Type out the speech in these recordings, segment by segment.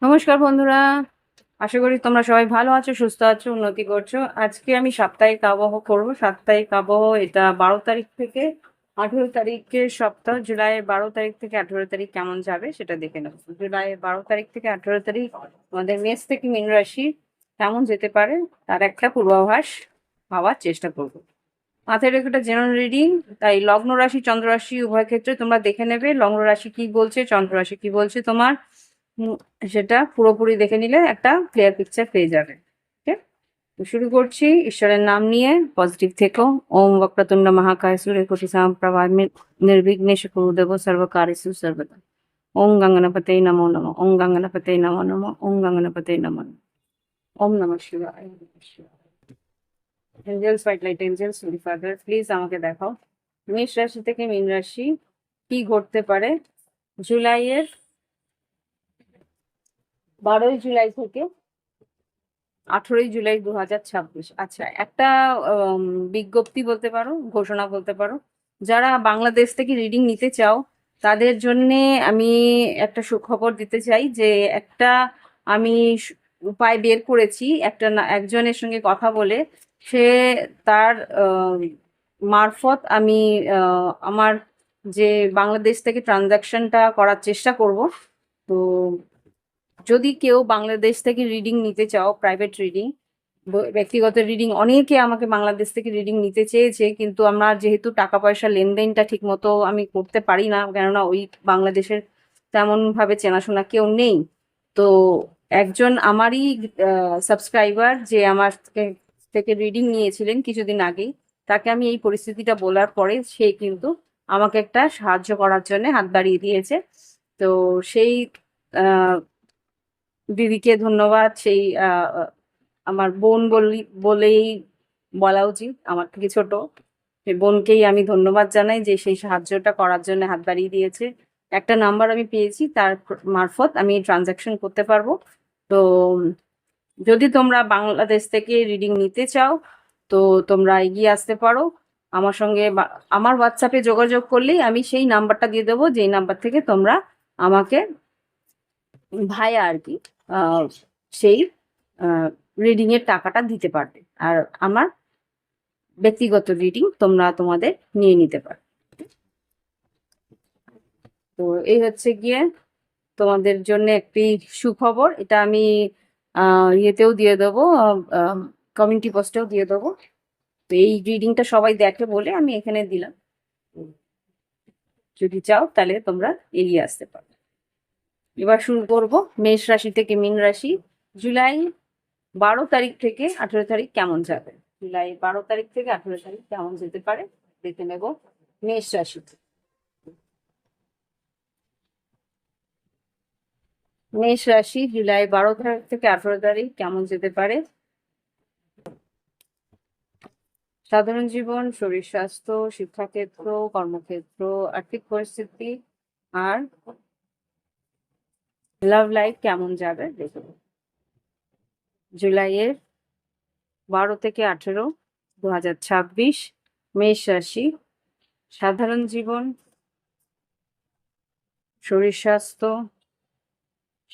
নমস্কার বন্ধুরা, আশা করি তোমরা সবাই ভালো আছো, সুস্থ আছো, উন্নতি করছো। আজকে আমি সাপ্তাহিক আবহাওয়া করবো। সাপ্তাহিক আবহাওয়া এটা 12 তারিখ থেকে 18 তারিখের সপ্তাহ। জুলাইয়ের 12 তারিখ থেকে 18 তারিখ কেমন যাবে সেটা দেখে নেবো। জুলাইয়ের 12 তারিখ থেকে 18 তারিখ আমাদের মেষ থেকে মীন রাশি কেমন যেতে পারে তার একটা পূর্বাভাস পাওয়ার চেষ্টা করবো। মাথায় রেখে একটা জেনারেল রিডিং, তাই লগ্ন রাশি চন্দ্র রাশি উভয় ক্ষেত্রে তোমরা দেখে নেবে লগ্ন রাশি কি বলছে, চন্দ্র রাশি কি বলছে তোমার। উম, সেটা পুরোপুরি দেখে নিলে একটা ক্লিয়ার পিকচার পেয়ে যাবে। ওকে, তো শুরু করছি ঈশ্বরের নাম নিয়ে। পজিটিভ থেকো। ওম বক্রতুণ্ড মহাকায় সূর্যকোটি সমপ্রভা নির্বিঘ্নেশ কুরুদেব সর্বকার্যেষু সর্বদা। ওম গঙ্গনাপতে নমো নমঃ। ওম গঙ্গনাপতে নমো নমঃ। ওম গঙ্গনাপতে নমো নমঃ। ওম নমঃ শিবায়। Angels white light angels holy father please আমাকে দেখাও মেষ রাশি থেকে মীন রাশি কি ঘটতে পারে জুলাইয়ের 12ই জুলাই থেকে 18ই জুলাই 2026। আচ্ছা, একটা আম, বিজ্ঞপ্তি বলতে পারো, ঘোষণা বলতে পারো। যারা বাংলাদেশ থেকে রিডিং নিতে চাও তাদের জন্যে আমি একটা সুখবর দিতে চাই যে একটা আমি উপায় বের করেছি। একজনের সঙ্গে কথা বলে সে তার মারফত আমি আমার যে বাংলাদেশ থেকে ট্রানজাকশনটা করার চেষ্টা করব। তো যদি কেউ বাংলাদেশ থেকে রিডিং নিতে চাও, প্রাইভেট রিডিং, ব্যক্তিগত রিডিং, অনেকে আমাকে বাংলাদেশ থেকে রিডিং নিতে চেয়েছে, কিন্তু আমরা যেহেতু টাকা পয়সা লেনদেনটা ঠিক মতো আমি করতে পারি না, কেননা ওই বাংলাদেশের তেমন ভাবে চেনাশোনা কেউ নেই। তো একজন আমারই সাবস্ক্রাইবার যে আমার থেকে রিডিং নিয়েছিলেন কিছুদিন আগেই, তাকে আমি এই পরিস্থিতিটা বলার পরে সে কিন্তু আমাকে একটা সাহায্য করার জন্য হাত বাড়িয়ে দিয়েছে। তো সেই দিদিকে ধন্যবাদ। সেই আমার বোন বলেই বলা উচিত, আমার থেকে ছোট। সেই বোনকেই আমি ধন্যবাদ জানাই যে সেই সাহায্যটা করার জন্য হাত বাড়িয়ে দিয়েছে। একটা নাম্বার আমি পেয়েছি, তার মারফত আমি ট্রানজাকশন করতে পারবো। তো যদি তোমরা বাংলাদেশ থেকে রিডিং নিতে চাও তো তোমরা এগিয়ে আসতে পারো আমার সঙ্গে, আমার হোয়াটসঅ্যাপে যোগাযোগ করলেই আমি সেই নাম্বারটা দিয়ে দেবো, যেই নাম্বার থেকে তোমরা আমাকে ভাইয়া আর কি আহ, সেই রিডিং এর টাকাটা দিতে পারবে। আর আমার ব্যক্তিগত রিডিং তোমরা তোমাদের নিয়ে নিতে পারো। তো এই হচ্ছে গিয়ে তোমাদের জন্য একটি সুখবর। এটা আমি ইয়েতেও দিয়ে দেবো, কমিউনিটি পোস্টেও দিয়ে দেবো। তো এই রিডিংটা সবাই দেখে বলে আমি এখানে দিলাম। যদি চাও তাহলে তোমরা এগিয়ে আসতে পারো। এবার শুরু করব মেষ রাশি থেকে মীন রাশি। জুলাই 12 তারিখ থেকে 18 তারিখ কেমন যাবে। জুলাই 12 তারিখ থেকে 18 তারিখ কেমন যেতে পারে দেখে নেব মেষ রাশি। মেষ রাশি জুলাই 12 তারিখ থেকে 18 তারিখ কেমন যেতে পারে। সাধারণ জীবন, শরীর স্বাস্থ্য, শিক্ষাক্ষেত্র, কর্মক্ষেত্র, আর্থিক পরিস্থিতি আর লাভ লাইফ কেমন যাবে দেখে নেব। জুলাইয়ের 12 থেকে 18, 2026 মেষ রাশি। সাধারণ জীবন, শরীর স্বাস্থ্য,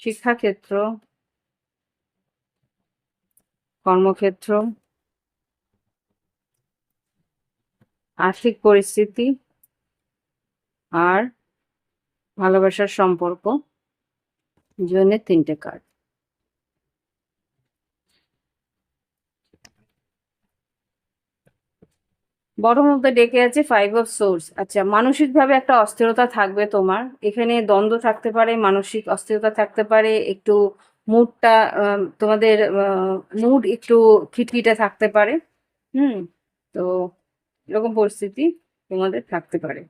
শিক্ষাক্ষেত্র, কর্মক্ষেত্র, আর্থিক পরিস্থিতি আর ভালোবাসার সম্পর্ক জন্য 3টে কার্ড। বড় মধ্যে ডেকে আছে 5 অফ সোর্স। আচ্ছা, মানসিকভাবে একটা অস্থিরতা থাকবে তোমার, এখানে দ্বন্দ্ব থাকতে পারে, মানসিক অস্থিরতা থাকতে পারে, একটু মুডটা তোমাদের মুড একটু খিটখিটে থাকতে পারে। হুম, তো এরকম পরিস্থিতি তোমাদের থাকতে পারে।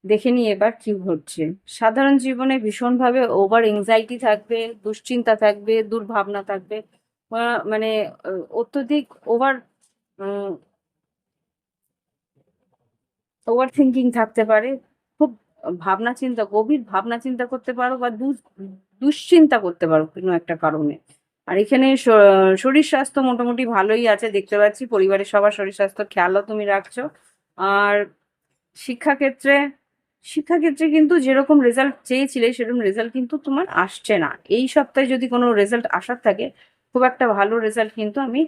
দেখে নিই এবার কি ঘটছে। সাধারণ জীবনে ভীষণভাবে ওভার এংজাইটি থাকবে, দুশ্চিন্তা থাকবে, দুর্ভাবনা থাকবে, মানে অত্যধিক ওভার ওভার থিঙ্কিং থাকতে পারে। খুব ভাবনা চিন্তা, গভীর ভাবনা চিন্তা করতে পারো বা দুশ্চিন্তা করতে পারো কোনো একটা কারণে। আর এখানে শরীর স্বাস্থ্য মোটামুটি ভালোই আছে দেখতে পাচ্ছি, পরিবারের সবার শরীর স্বাস্থ্য খেয়ালও তুমি রাখছো। আর শিক্ষাক্ষেত্রে শিক্ষাক্ষেত্রে কিন্তু যেরকম রেজাল্ট চেয়েছিলে সেরকম রেজাল্ট কিন্তু তোমার আসছে না। এই সপ্তাহে যদি কোনো রেজাল্ট আসার থাকে, খুব একটা ভালো রেজাল্ট কিন্তু আমি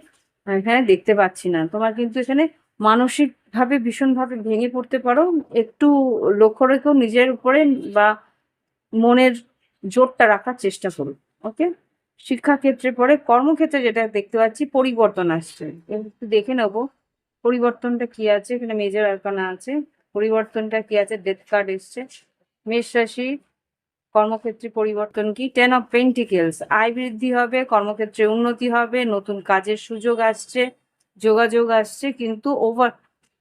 এখানে দেখতে পাচ্ছি না। তোমার কিন্তু এখানে মানসিকভাবে ভীষণভাবে ভেঙে পড়তে পারো। একটু লক্ষ্য রেখেও নিজের উপরে বা মনের জোরটা রাখার চেষ্টা করুন। ওকে? শিক্ষাক্ষেত্রে পরে কর্মক্ষেত্রে যেটা দেখতে পাচ্ছি পরিবর্তন আসছে। একটু দেখে নেবো পরিবর্তনটা কি আছে। এখানে মেজর আরকানা আছে। পরিবর্তনটা কি আছে? ডেথ কার্ড এসছে। মেষ রাশি কর্মক্ষেত্রে পরিবর্তন কি? 10 অফ পেন্টিকেলস। আয় বৃদ্ধি হবে, কর্মক্ষেত্রে উন্নতি হবে, নতুন কাজের সুযোগ আসছে, যোগাযোগ আসছে, কিন্তু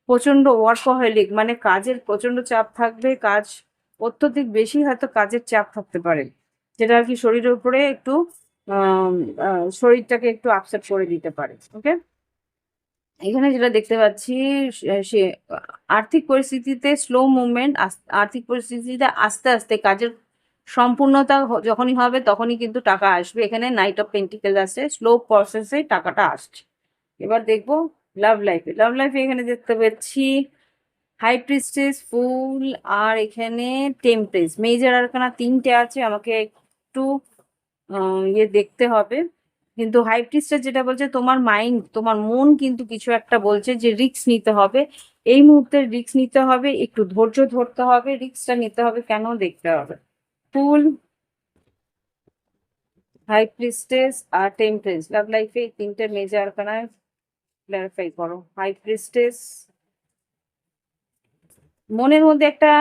প্রচন্ড ওয়ার্কহলিক মানে কাজের প্রচন্ড চাপ থাকবে, কাজ অত্যধিক বেশি হয়তো কাজের চাপ থাকতে পারে, যেটা আর কি শরীরের উপরে একটু শরীরটাকে একটু আপসেট করে দিতে পারে। ওকে? এখানে যেটা দেখতে পাচ্ছি সে আর্থিক পরিস্থিতিতে স্লো মুভমেন্ট, আর্থিক পরিস্থিতিতে আস্তে আস্তে কাজের সম্পূর্ণতা যখনই হবে তখনই কিন্তু টাকা আসবে। এখানে নাইট অফ পেন্টিকেল আছে, স্লো প্রসেসে টাকাটা আসছে। এবার দেখবো লাভ লাইফে। লাভ লাইফে এখানে দেখতে পাচ্ছি হাই প্রিস্টেস, ফুল, আর এখানে টেম্পরেস। মেজর আরকানা 3টে আছে, আমাকে একটু ইয়ে দেখতে হবে। কিন্তু হাই প্রিস্টেস যেটা বলছে তোমার মাইন্ড, তোমার মন কিন্তু কিছু একটা বলছে যে রিস্ক নিতে হবে। এই মুহূর্তে রিস্ক নিতে হবে, একটু ধৈর্য ধরতে হবে, রিস্কটা নিতে হবে কেন দেখতে হবে। ফুল, হাই প্রিস্টেস আর টেম্পরেস লাভ লাইফে 3টে মেজর আরকানায় ক্লারিফাই করো। হাই প্রিস্টেস, মনের মধ্যে একটা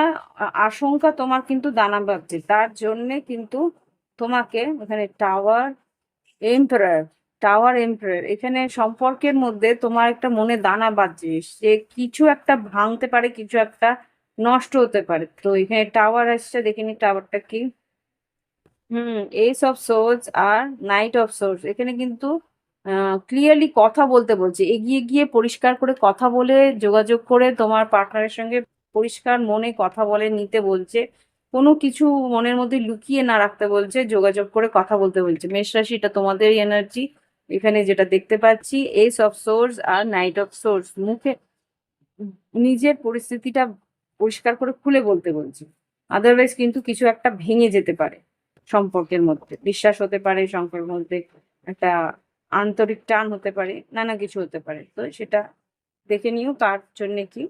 আশঙ্কা তোমার কিন্তু দানা বাঁধছে, তার জন্যে কিন্তু তোমাকে এখানে টাওয়ার এম্পারার, টাওয়ার এম্পারার, এখানে সম্পর্কের মধ্যে তোমার একটা মনে দানা বাঁধছে, সে কিছু একটা ভাঙতে পারে, কিছু একটা নষ্ট হতে পারে। তো এখানে টাওয়ার আসছে, দেখিনি টাওয়ারটা কি। এস অফ সোর্স আর নাইট অফ সোর্স। এখানে কিন্তু ক্লিয়ারলি কথা বলতে বলছে, এগিয়ে গিয়ে পরিষ্কার করে কথা বলে যোগাযোগ করে তোমার পার্টনারের সঙ্গে পরিষ্কার মনে কথা বলে নিতে বলছে। কোনো কিছু মনের মধ্যে লুকিয়ে না রাখতে বলছে, যোগাযোগ করে কথা বলতে বলছে। মেষ রাশি, এটা তোমাদেরই এনার্জি। এখানে যেটা দেখতে পাচ্ছি এস অফ সোর্স আর নাইট অফ সোর্স, মুখে নিজের পরিস্থিতিটা পরিষ্কার করে খুলে বলতে বলছে। আদারওয়াইজ কিন্তু কিছু একটা ভেঙে যেতে পারে, সম্পর্কের মধ্যে বিশ্বাস হতে পারে, সম্পর্কের মধ্যে একটা আন্তরিক টান হতে পারে, নানা কিছু হতে পারে। তো সেটা দেখে নিও কার জন্য কি।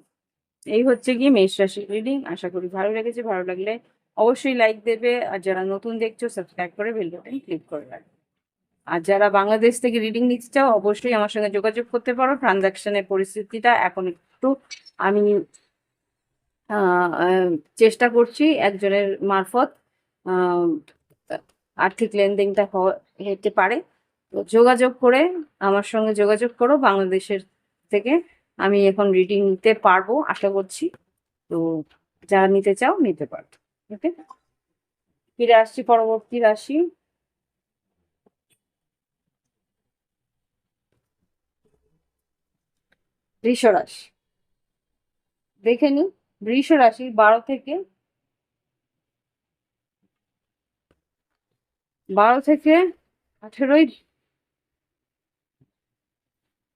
এই হচ্ছে গিয়ে মেষ রাশির রিডিং। আশা করি ভালো লেগেছে। ভালো লাগলে অবশ্যই লাইক দেবে, আর যারা নতুন দেখছো সাবস্ক্রাইব করে বেল বাটন ক্লিক করে রাখবে। আর যারা বাংলাদেশ থেকে রিডিং নিতে চাও অবশ্যই আমার সঙ্গে যোগাযোগ করতে পারো। ট্রানজাকশনের পরিস্থিতিটা এখন একটু আমি চেষ্টা করছি একজনের মারফত আহ, আর্থিক লেনদেনটা হতে পারে। তো যোগাযোগ করে আমার সঙ্গে যোগাযোগ করো বাংলাদেশের থেকে। আমি এখন রিডিং নিতে পারবো আশা করছি। তো যারা নিতে চাও নিতে পারো। ওকে? ফিরে আসছি পরবর্তী রাশি, বৃষ রাশি। দেখে নি বৃষ রাশি 18ই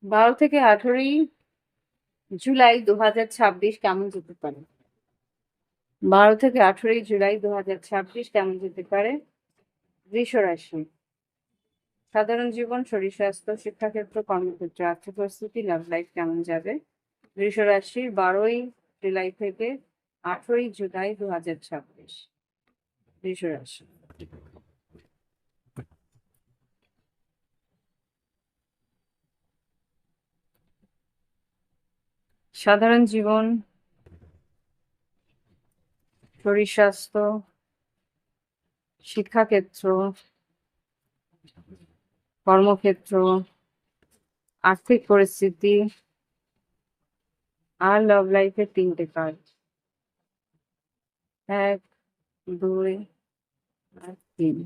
18ই জুলাই 2026 কেমন যেতে পারে? 18ই জুলাই 2026 কেমন যেতে পারে বৃষ রাশি? সাধারণ জীবন, শরীর স্বাস্থ্য, শিক্ষাক্ষেত্র, কর্মক্ষেত্র, আর্থিক পরিস্থিতি, লাভ লাইফ কেমন যাবে বৃষ রাশির 12ই জুলাই থেকে 18ই জুলাই 2026? বৃষ রাশি। সাধারণ জীবন, শরীর স্বাস্থ্য, শিক্ষাক্ষেত্র, কর্মক্ষেত্র, আর্থিক পরিস্থিতি, আর লাভ লাইফের 3টে কার্ড, 1, 2 আর 3।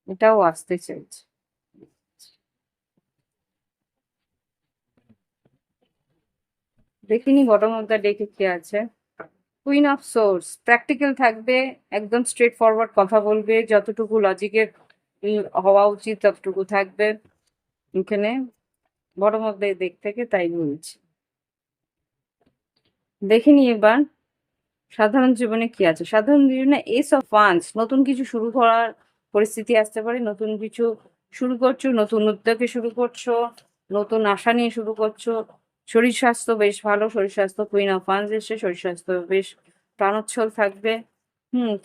এটাও আসতে চাইছে। দেখিনি বটম অফ দ্য ডেকে কে আছে। কুইন অফ সোর্স, প্র্যাকটিক্যাল থাকবে, একদম স্ট্রেট ফরওয়ার্ড কথা বলবে, যতটুকু লজিকের হওয়া উচিত ততটুকু থাকবে। এখানে বটম অফ দ্য ডেক থেকে তাই বলছি। দেখিনি এবার সাধারণ জীবনে কি আছে? সাধারণ জীবনে এস অফ ওয়ান্স, নতুন কিছু শুরু করার পরিস্থিতি আসতে পারে। নতুন কিছু শুরু করছো, নতুন উদ্যোগে শুরু করছো, নতুন আশা নিয়ে শুরু করছো। শরীর স্বাস্থ্য বেশ ভালো। শরীর স্বাস্থ্য কুইন অফ ওয়ান্স এসছে। শরীর স্বাস্থ্য বেশ প্রাণোচ্ছল থাকবে।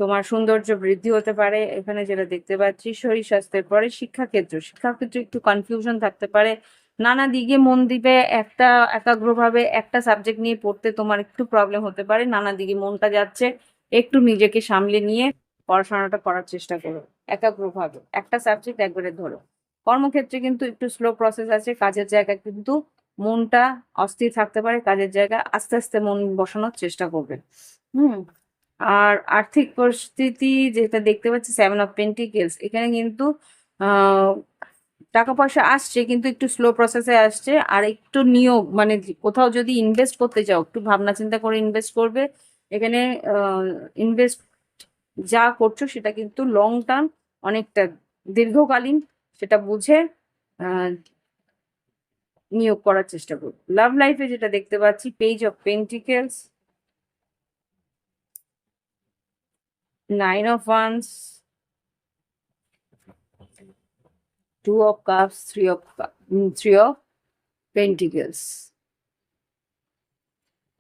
তোমার সৌন্দর্য বৃদ্ধি হতে পারে। এখানে যেটা দেখতে পাচ্ছি, শরীর স্বাস্থ্যের পরে শিক্ষাক্ষেত্র। শিক্ষাক্ষেত্রে একটু কনফিউশন থাকতে পারে। নানা দিকে মন দিবে, একটা একাগ্রভাবে একটা সাবজেক্ট নিয়ে পড়তে তোমার একটু প্রবলেম হতে পারে। নানা দিকে মনটা যাচ্ছে, একটু নিজেকে সামলে নিয়ে পড়াশোনাটা করার চেষ্টা করো একাগ্রভাবে। একটা সাবজেক্ট একবারে ধরো। কর্মক্ষেত্রে কিন্তু একটু স্লো প্রসেস আছে। কাজের জায়গায় কিন্তু মনটা অস্থির থাকতে পারে। কাজের জায়গায় আস্তে আস্তে মন বসানোর চেষ্টা করবে। হুম আর আর্থিক পরিস্থিতি যেটা দেখতে পাচ্ছি, 7 অফ পেন্টিকেলস, এখানে কিন্তু আহ টাকা পয়সা আসছে কিন্তু একটু স্লো প্রসেসে আসছে। আর একটু নিয়োগ মানে কোথাও যদি ইনভেস্ট করতে চাও, একটু ভাবনা চিন্তা করে ইনভেস্ট করবে। এখানে ইনভেস্ট যা করছো সেটা কিন্তু লং টার্ম, অনেকটা দীর্ঘকালীন, সেটা বুঝে আহ, নিয়োগ করার চেষ্টা করবে। লাভ লাইফে যেটা দেখতে পাচ্ছি, page of pentacles, 9 of wands, 2 of cups, three of pentacles.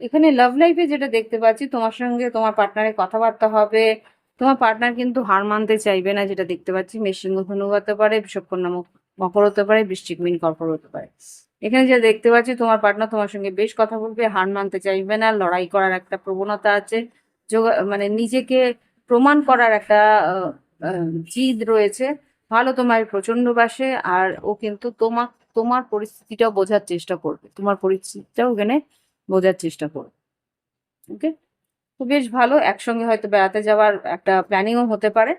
এখানে লাভ লাইফে যেটা দেখতে পাচ্ছি, তোমার সঙ্গে তোমার পার্টনারের কথাবার্তা হবে। তোমার পার্টনার কিন্তু হার মানতে চাইবে না, যেটা দেখতে পাচ্ছি। মেষ-সিংহ ধনু হতে পারে, বৃষভ-কন্যা মকর হতে পারে, বৃশ্চিক-মীন কর্কট হতে পারে। এখানে যেটা দেখতে পাচ্ছি, তোমার পার্টনার তোমার সঙ্গে বেশ কথা বলবে, হার মানতে চাইবে না, লড়াই করার একটা প্রবণতা আছে। মানে নিজেকে প্রমাণ করার একটা আহ, জিদ রয়েছে। ভালো তোমায় প্রচন্ড বাসে। আর ও কিন্তু তোমার পরিস্থিতিটাও বোঝার চেষ্টা করবে। তোমার পরিস্থিতিটাও এখানে বোঝার চেষ্টা করো। ওকে, তো বেশ ভালো। একসঙ্গে হয়তো বেড়াতে যাওয়ার একটা প্ল্যানিংও হতে পারে।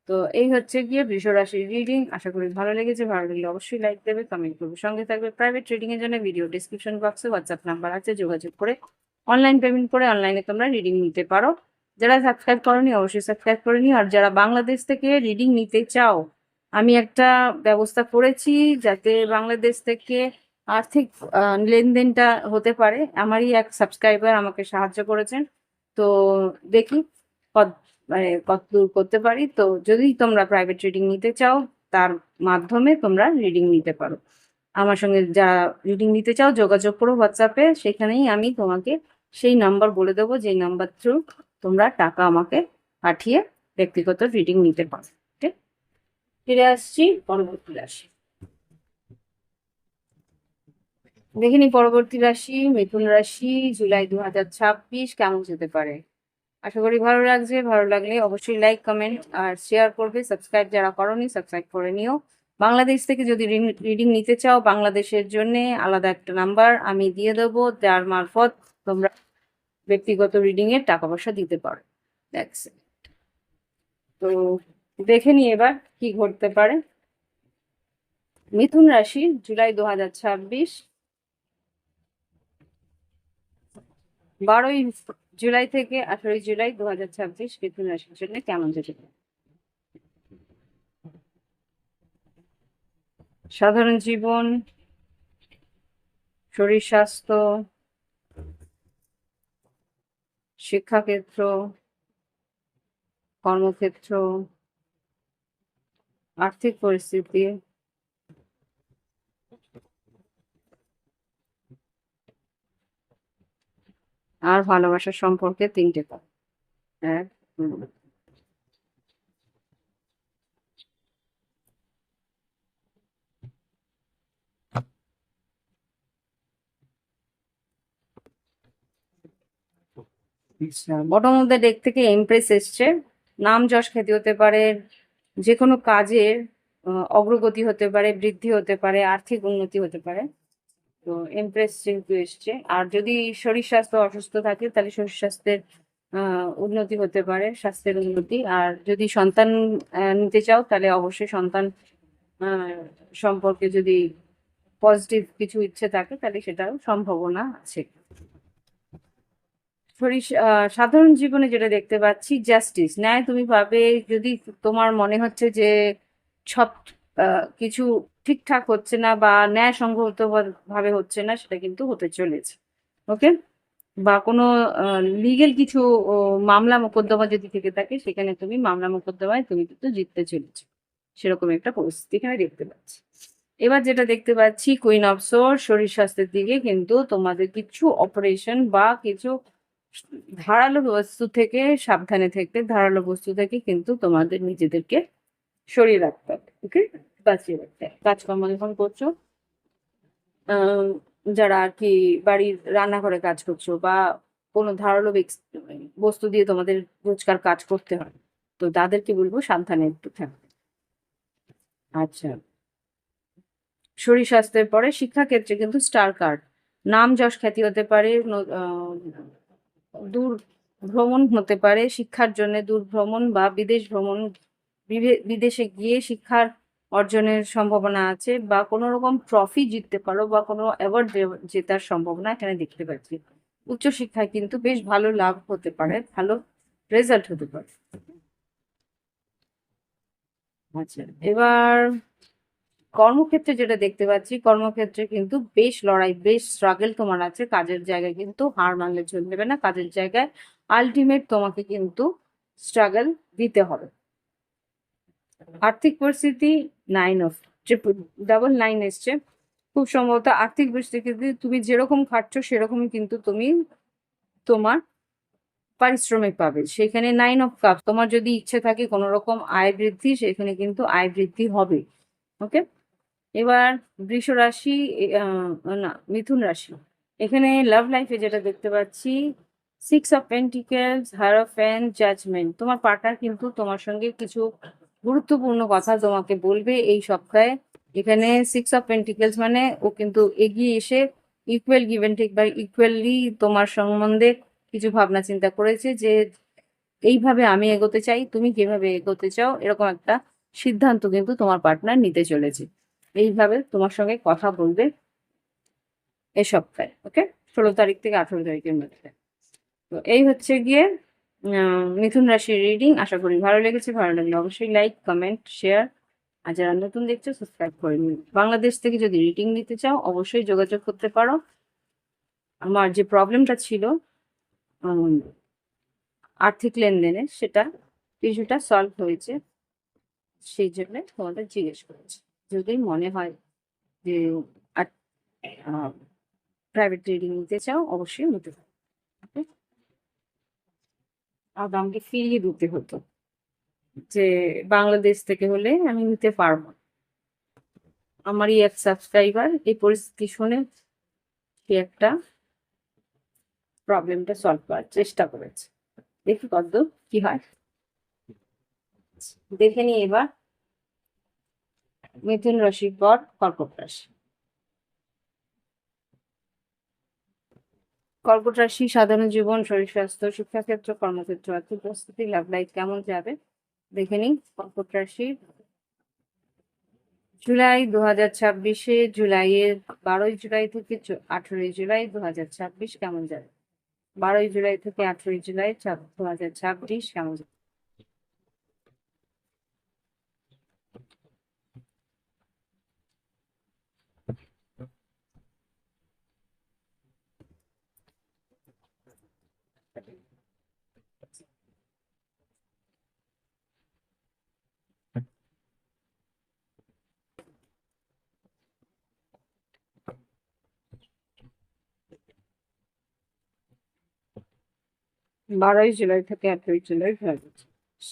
তো এই হচ্ছে গিয়ে বৃষ রাশির রিডিং। আশা করি ভালো লেগেছে। ভালো লাগলে অবশ্যই লাইক দেবে, কমেন্ট করবে, সঙ্গে থাকবে। প্রাইভেট রিডিং এর জন্য ভিডিও ডিসক্রিপশন বক্সে হোয়াটসঅ্যাপ নাম্বার আছে, যোগাযোগ করে অনলাইন পেমেন্ট করে অনলাইনে তোমরা রিডিং নিতে পারো। যারা সাবস্ক্রাইব করোনি অবশ্যই সাবস্ক্রাইব করে নিও। আর যারা বাংলাদেশ থেকে রিডিং নিতে চাও, আমি একটা ব্যবস্থা করেছি যাতে বাংলাদেশ থেকে আর্থিক লেনদেনটা হতে পারে। আমারই এক সাবস্ক্রাইবার আমাকে সাহায্য করেছেন। তো দেখি কত মানে কতদূর করতে পারি। তো যদি তোমরা প্রাইভেট রিডিং নিতে চাও, তার মাধ্যমে তোমরা রিডিং নিতে পারো। আমার সঙ্গে যারা রিডিং নিতে চাও যোগাযোগ করো হোয়াটসঅ্যাপে। সেখানেই আমি তোমাকে সেই নাম্বার বলে দেবো, যেই নাম্বার থ্রু তোমরা টাকা আমাকে পাঠিয়ে ব্যক্তিগত রিডিং নিতে পারো। ঠিক, ফিরে আসছি পরবর্তী রাশি। দেখিনি পরবর্তী রাশি মিথুন রাশি, জুলাই 2026 কেমন যেতে পারে। আশা করি ভালো লাগছে। ভালো লাগলে অবশ্যই লাইক, কমেন্ট আর শেয়ার করবে। সাবস্ক্রাইব যারা করোনি সাবস্ক্রাইব করে নিও। বাংলাদেশ থেকে যদি রিডিং নিতে চাও, বাংলাদেশের জন্য আলাদা একটা নাম্বার আমি দিয়ে দেবো, যার মারফত তোমরা ব্যক্তিগত রিডিং এর টাকা পয়সা দিতে পারো। That's it. তো দেখে নি এবার কি ঘটতে পারে। মিথুন রাশি, জুলাই 2026, 12ই জুলাই থেকে 18ই জুলাই 2026 মিথুন রাশির জন্য কেমন যেতে পারে। সাধারণ জীবন, শরীর স্বাস্থ্য, শিক্ষাক্ষেত্র, কর্মক্ষেত্র, আর্থিক পরিস্থিতি, আর ভালোবাসার সম্পর্কে 3টে পদ। এক, বটম অফ দ্য ডেক থেকে এমপ্রেস এসছে। নাম যশ খ্যাতি হতে পারে, যে কোনো কাজের অগ্রগতি হতে পারে, বৃদ্ধি হতে পারে, আর্থিক উন্নতি হতে পারে। তো এমপ্রেস যেহেতু এসছে, আর যদি শরীর স্বাস্থ্য অসুস্থ থাকে তাহলে শরীর স্বাস্থ্যের উন্নতি হতে পারে, স্বাস্থ্যের উন্নতি। আর যদি সন্তান নিতে চাও তাহলে অবশ্যই সন্তান আহ, সম্পর্কে যদি পজিটিভ কিছু ইচ্ছে থাকে তাহলে সেটাও সম্ভাবনা আছে। সাধারণ জীবনে যেটা দেখতে পাচ্ছি, জাস্টিস, ন্যায় তুমি পাবে। যদি তোমার মনে হচ্ছে যে সব কিছু ঠিকঠাক হচ্ছে না বা ন্যায় সঙ্গত ভাবে হচ্ছে না, সেটা কিন্তু হতে চলেছে। ওকে, বা কোনো লিগেল কিছু মামলা মোকদ্দমা যদি থেকে থাকে, সেখানে তুমি মামলা মোকদ্দমায় তুমি কিন্তু জিততে চলেছো, সেরকম একটা পরিস্থিতি এখানে দেখতে পাচ্ছি। এবার যেটা দেখতে পাচ্ছি, কুইন অফ সোর্স, শরীর স্বাস্থ্যের দিকে কিন্তু তোমাদের কিছু অপারেশন বা কিছু ধারালো বস্তু থেকে সাবধানে থেকে, ধারালো বস্তু থেকে কিন্তু তোমাদের নিজেদেরকে সরিয়ে রাখতে হবে, ওকে, বাঁচিয়ে রাখতে হবে। কাজকর্ম যখন করছো, আহ, যারা আর কি বাড়ির রান্নাঘরে কাজ করছো বা কোনো ধারালো বস্তু দিয়ে তোমাদের রোজকার কাজ করতে হয়, তো তাদেরকে বলবো সাবধানে একটু থাকতে। আচ্ছা, শরীর স্বাস্থ্যের পরে শিক্ষাক্ষেত্রে কিন্তু স্টার কার্ড, নাম যশ খ্যাতি হতে পারে, দূর ভ্রমণ হতে পারে, শিক্ষার জন্য দূর ভ্রমণ বা বিদেশ ভ্রমণ, বিদেশে গিয়ে শিক্ষার অর্জনের সম্ভাবনা আছে, বা কোনো রকম ট্রফি জিততে পারো বা কোনো অ্যাওয়ার্ড জেতার সম্ভাবনা এখানে দেখতে পাচ্ছি। উচ্চশিক্ষায় কিন্তু বেশ ভালো লাভ হতে পারে, ভালো রেজাল্ট হতে পারে। আচ্ছা, এবার কর্মক্ষেত্রে যেটা দেখতে পাচ্ছি, কর্মক্ষেত্রে কিন্তু বেশ লড়াই, বেশ স্ট্রাগল তোমার আছে। কাজের জায়গায় কিন্তু হার মানলে চলবে না, কাজের জায়গায় আলটিমেট তোমাকে কিন্তু স্ট্রাগল দিতে হবে। আর্থিক পরিস্থিতি 9 এসছে, খুব সম্ভবত আর্থিক পরিস্থিতিতে তুমি যেরকম খাটছো সেরকমই কিন্তু তুমি তোমার পারিশ্রমিক পাবে। সেখানে 9 অফ কাপ, তোমার যদি ইচ্ছে থাকে কোনো রকম আয় বৃদ্ধি, সেখানে কিন্তু আয় বৃদ্ধি হবে, ওকে। এবার বৃষ রাশি, না, মিথুন রাশি, এখানে লাভ লাইফে যেটা দেখতে পাচ্ছি, 6 অফ পেন্টিকেলস, হায়ারোফ্যান্ট, জাজমেন্ট, তোমার পার্টনার কিন্তু তোমার সঙ্গে কিছু গুরুত্বপূর্ণ কথা তোমাকে বলবে এই সপ্তাহে। এখানে 6 অফ পেন্টিকেলস মানে ও কিন্তু এগিয়ে এসে ইকুয়াল গিভ অ্যান্ড টেক বা ইকুয়ালি তোমার সম্বন্ধে কিছু ভাবনা চিন্তা করেছে, যে এইভাবে আমি এগোতে চাই, তুমি কিভাবে এগোতে চাও, এরকম একটা সিদ্ধান্ত কিন্তু তোমার পার্টনার নিতে চলেছে। এইভাবে তোমার সঙ্গে কথা বলবে এ সপ্তাহে, ওকে, 16 তারিখ থেকে 18 তারিখের মধ্যে। তো এই হচ্ছে গিয়ে মিথুন রাশির রিডিং। আশা করি ভালো লেগেছে। ভালো লাগলে অবশ্যই লাইক, কমেন্ট, শেয়ার, আর যারা নতুন দেখছো সাবস্ক্রাইব করে নিন। বাংলাদেশ থেকে যদি রিডিং নিতে চাও অবশ্যই যোগাযোগ করতে পারো। আমার যে প্রবলেমটা ছিল আর্থিক লেনদেনে, সেটা কিছুটা সলভ হয়েছে, সেই জন্য তোমাদের জিজ্ঞেস করেছি। যদি মনে হয় যে প্রাইভেট রিডিং নিতে চাও অবশ্যই নিতে পারো, okay? আর আমাকে ফিরিয়ে দিতে হতো, যে বাংলাদেশ থেকে হলে আমি নিতে পারবো না। আমারই এক সাবস্ক্রাইবার এই পরিস্থিতি শুনে সে একটা প্রবলেমটা সলভ করার চেষ্টা করেছে। দেখি কতদূর কি হয়, দেখে নি এবার মিথুন রাশির পর কর্কট রাশি। কর্কট রাশি, সাধারণ জীবন, শরীর স্বাস্থ্য, শিক্ষাক্ষেত্র, কর্মক্ষেত্র, আর্থিক প্রস্তুতি, লাভ লাইফ কেমন যাবে দেখে নিই। কর্কট রাশি জুলাই 2026-এ, জুলাইয়ের 12ই জুলাই থেকে 18ই জুলাই 2026 কেমন যাবে? 12ই জুলাই থেকে 18ই জুলাই 2026 কেমন যাবে? বারোই জুলাই থেকে 18ই জুলাই 2026।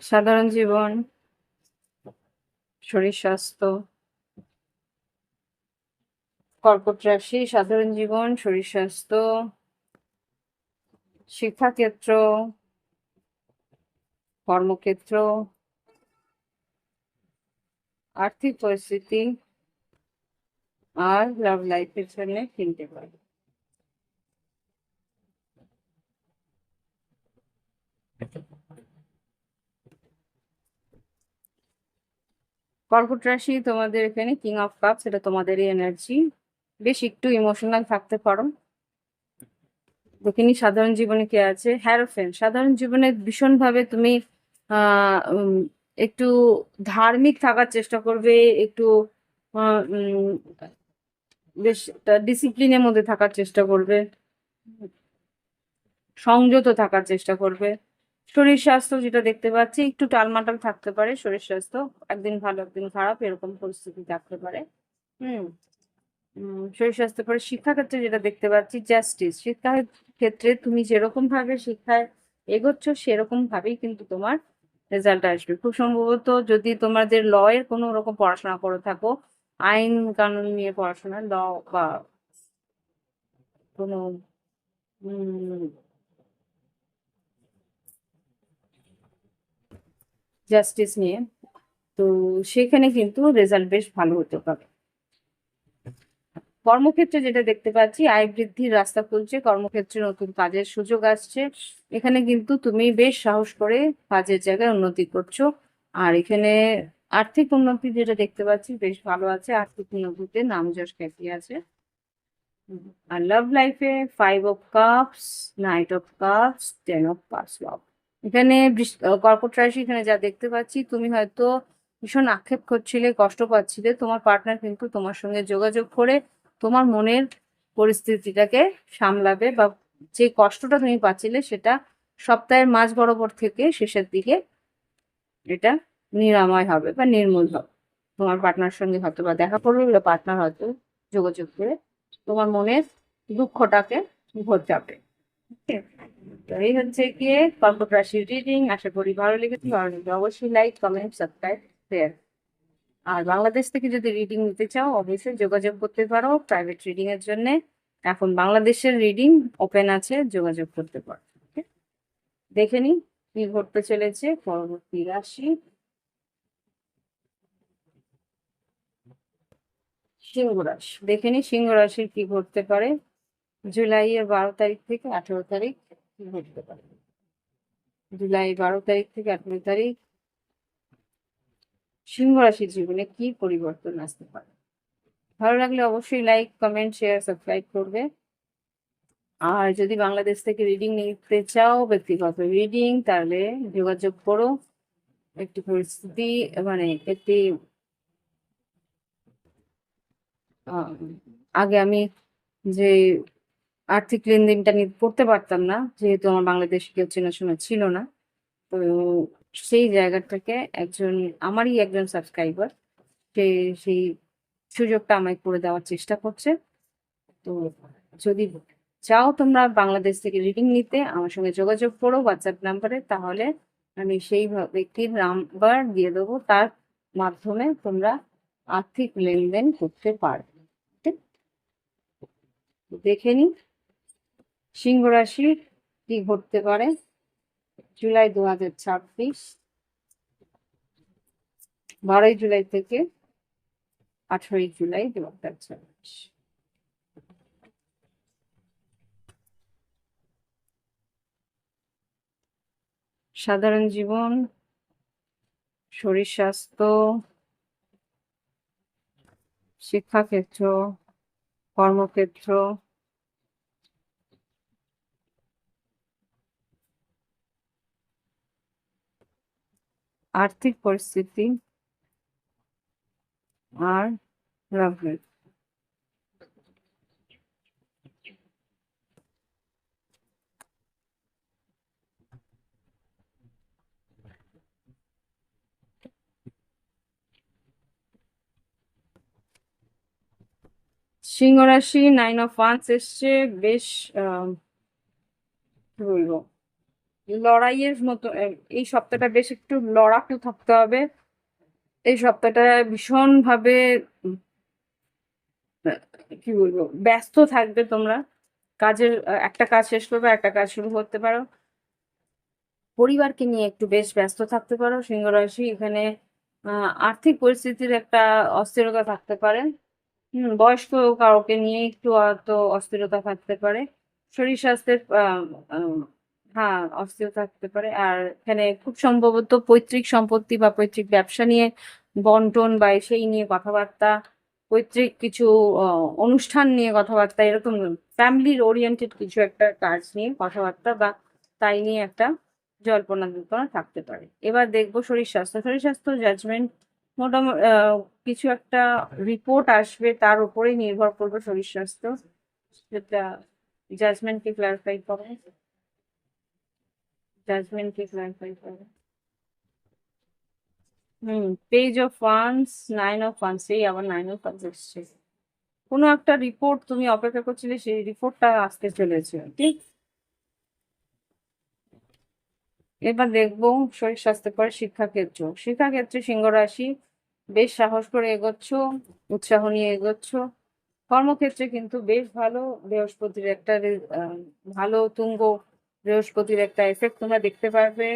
সাধারণ জীবন, শরীর স্বাস্থ্য, কর্কট রাশি, সাধারণ জীবন, শরীর স্বাস্থ্য, শিক্ষাক্ষেত্র, কর্মক্ষেত্র, আর্থিক পরিস্থিতি, আর লাভ লাইফের জন্য কিনতে পারি। কর্কট রাশি, তোমাদের এখানে কিং অফ কাপস, এটা তোমাদেরই এনার্জি, বেশ একটু ইমোশনাল থাকতে পারো। দেখিনি সাধারণ জীবনে কে আছে, হ্যারোফেন্ট, সাধারণ জীবনে ভীষণভাবে তুমি একটু ধার্মিক থাকার চেষ্টা করবে, একটু আহ, উম, বেশ ডিসিপ্লিনের মধ্যে থাকার চেষ্টা করবে, সংযত থাকার চেষ্টা করবে। শরীর স্বাস্থ্য যেটা দেখতে পাচ্ছি একটু টালমাটাল থাকতে পারে, শরীর স্বাস্থ্য একদিন ভালো একদিন খারাপ এরকম পরিস্থিতি থাকতে পারে। হুম। শরীর স্বাস্থ্য পরে শিক্ষাক্ষেত্রে যেটা দেখতে পাচ্ছি জাস্টিস, শিক্ষার ক্ষেত্রে তুমি যেরকম ভাবে শিক্ষায় এগোচ্ছ সেরকম ভাবেই কিন্তু তোমার রেজাল্ট আসবে। খুব সম্ভবত যদি তোমাদের ল এর কোনো রকম পড়াশোনা করে থাকো, আইন কানুন নিয়ে পড়াশোনা, ল বা কোনো জাস্টিস নিয়ে, তো সেখানে কিন্তু রেজাল্ট বেশ ভালো হতে পারে। কর্মক্ষেত্রে যেটা দেখতে পাচ্ছি আয় বৃদ্ধির রাস্তা খুলছে, কর্মক্ষেত্রে নতুন কাজের সুযোগ আসছে। এখানে কিন্তু তুমি বেশ সাহস করে কাজের জায়গায় উন্নতি করছো। আর এখানে আর্থিক উন্নতি যেটা দেখতে পাচ্ছি বেশ ভালো আছে, আর্থিক উন্নতিতে নামযশ খ্যাতি আছে। আর লাভ লাইফে 5 of cups, knight of cups, 10 of cups love. এখানে কর্কট রাশি, এখানে যা দেখতে পাচ্ছি তুমি হয়তো ভীষণ আক্ষেপ করছিলে, কষ্ট পাচ্ছিলে, তোমার পার্টনার কিন্তু তোমার সঙ্গে যোগাযোগ করে তোমার মনের পরিস্থিতিটাকে সামলাবে, বা যে কষ্টটা তুমি পাচ্ছিলে সেটা সপ্তাহের মাঝ বরাবর থেকে শেষের দিকে এটা নিরাময় হবে বা নির্মূল হবে। তোমার পার্টনার সঙ্গে হয়তো বা দেখা করবে, বা পার্টনার হয়তো যোগাযোগ করে তোমার মনের দুঃখটাকে ঘোচাবে। Okay? তো এই হচ্ছে গিয়ে কর্কট রাশির রিডিং। আশা করি ভালো লেগেছে, ভালো লাগলে অবশ্যই লাইক কমেন্ট সাবস্ক্রাইব শেয়ার। আর বাংলাদেশ থেকে যদি রিডিং নিতে চাও অবশ্যই যোগাযোগ করতে পারো প্রাইভেট রিডিং এর জন্য। এখন বাংলাদেশের রিডিং ওপেন আছে, যোগাযোগ করতে পারো। Okay? দেখে নি কি ঘটতে চলেছে পরবর্তী রাশি সিংহ রাশি। দেখে নি সিংহ রাশির কি ঘটতে পারে জুলাইয়ের 12 তারিখ থেকে 18 তারিখ, কি ঘটতে পারে জুলাই 12 তারিখ থেকে 18 তারিখ সিংহ রাশির জীবনে কি পরিবর্তন আসতে পারে। ভালো লাগলে অবশ্যই লাইক কমেন্ট শেয়ার সাবস্ক্রাইব করবে। আর যদি বাংলাদেশ থেকে রিডিং নিতে চাও ব্যক্তিগত রিডিং তাহলে যোগাযোগ করো। একটি পরিস্থিতি মানে একটি আহ, আগে আমি যে আর্থিক লেনদেনটা করতে পারতাম না, যেহেতু আমার বাংলাদেশে কেউ চেনাশোনা ছিল না, তো সেই জায়গা থেকে একজন আমারই একজন সাবস্ক্রাইবার সে সেই সুযোগটা আমায় করে দেওয়ার চেষ্টা করছে। তো যদি চাও তোমরা বাংলাদেশ থেকে রিডিং নিতে আমার সঙ্গে যোগাযোগ করো হোয়াটসঅ্যাপ নাম্বারে, তাহলে আমি সেই ব্যক্তির নাম্বার দিয়ে দেবো, তার মাধ্যমে তোমরা আর্থিক লেনদেন করতে পারবে। ঠিক? দেখে নি সিংহ রাশি কি ঘটতে পারে জুলাই 2026, 12 জুলাই থেকে 18 জুলাই 2026। সাধারণ জীবন, শরীর স্বাস্থ্য, শিক্ষাক্ষেত্র, কর্মক্ষেত্র, আর্থিক পরিস্থিতি আর লাভ লাইফ। সিংহ রাশি 9 অফ ওয়ান্স এসছে, বেশ কি বলবো লড়াইয়ের মতো। এই সপ্তাহটা বেশ একটু লড়াকু থাকতে হবে। এই সপ্তাহটা ভীষণ ভাবে কি বলবো ব্যস্ত থাকবে তোমরা। কাজের একটা কাজ শেষ করবে, একটা কাজ শুরু করতে পারো। পরিবারকে নিয়ে একটু বেশ ব্যস্ত থাকতে পারো সিংহ রাশি। এখানে আর্থিক পরিস্থিতির একটা অস্থিরতা থাকতে পারে। বয়স্ক কাউকে নিয়ে একটু হয়তো অস্থিরতা থাকতে পারে। শরীর স্বাস্থ্যের হ্যাঁ অস্থির থাকতে পারে। আর এখানে খুব সম্ভবত পৈতৃক সম্পত্তি বা পৈতৃক ব্যবসা নিয়ে বন্টন বা সেই নিয়ে কথাবার্তা, পৈতৃক কিছু অনুষ্ঠান নিয়ে কথাবার্তা, এরকম ফ্যামিলির ওরিয়েন্টেড কিছু একটা কাজ নিয়ে কথাবার্তা বা তাই নিয়ে একটা জল্পনা জল্পনা থাকতে পারে। এবার দেখবো শরীর স্বাস্থ্য। শরীর স্বাস্থ্য জাজমেন্ট মোটামুটি কিছু একটা রিপোর্ট আসবে, তার উপরেই নির্ভর করবে শরীর স্বাস্থ্য, সেটা জাজমেন্টকে ক্লারিফাই করে। জাজমেন্টকে ক্লারিফাই করে। Page of wands, 9 of wands, এই আবার 9 অফ ওয়ান্স এসছে। কোনো একটা রিপোর্ট তুমি অপেক্ষা করছিলে, সেই রিপোর্টটা আসতে চলেছে, ঠিক। এবার দেখবো শরীর স্বাস্থ্য পরে শিক্ষাক্ষেত্র। শিক্ষাক্ষেত্রে সিংহ রাশি, বেশ সাহস করে এগোচ্ছ, উৎসাহ নিয়ে এগোচ্ছ। কর্মক্ষেত্রে কিন্তু বেশ ভালো, বৃহস্পতির একটা ভালো তুঙ্গ, বৃহস্পতির একটা এফেক্ট তোমরা দেখতে পারবে।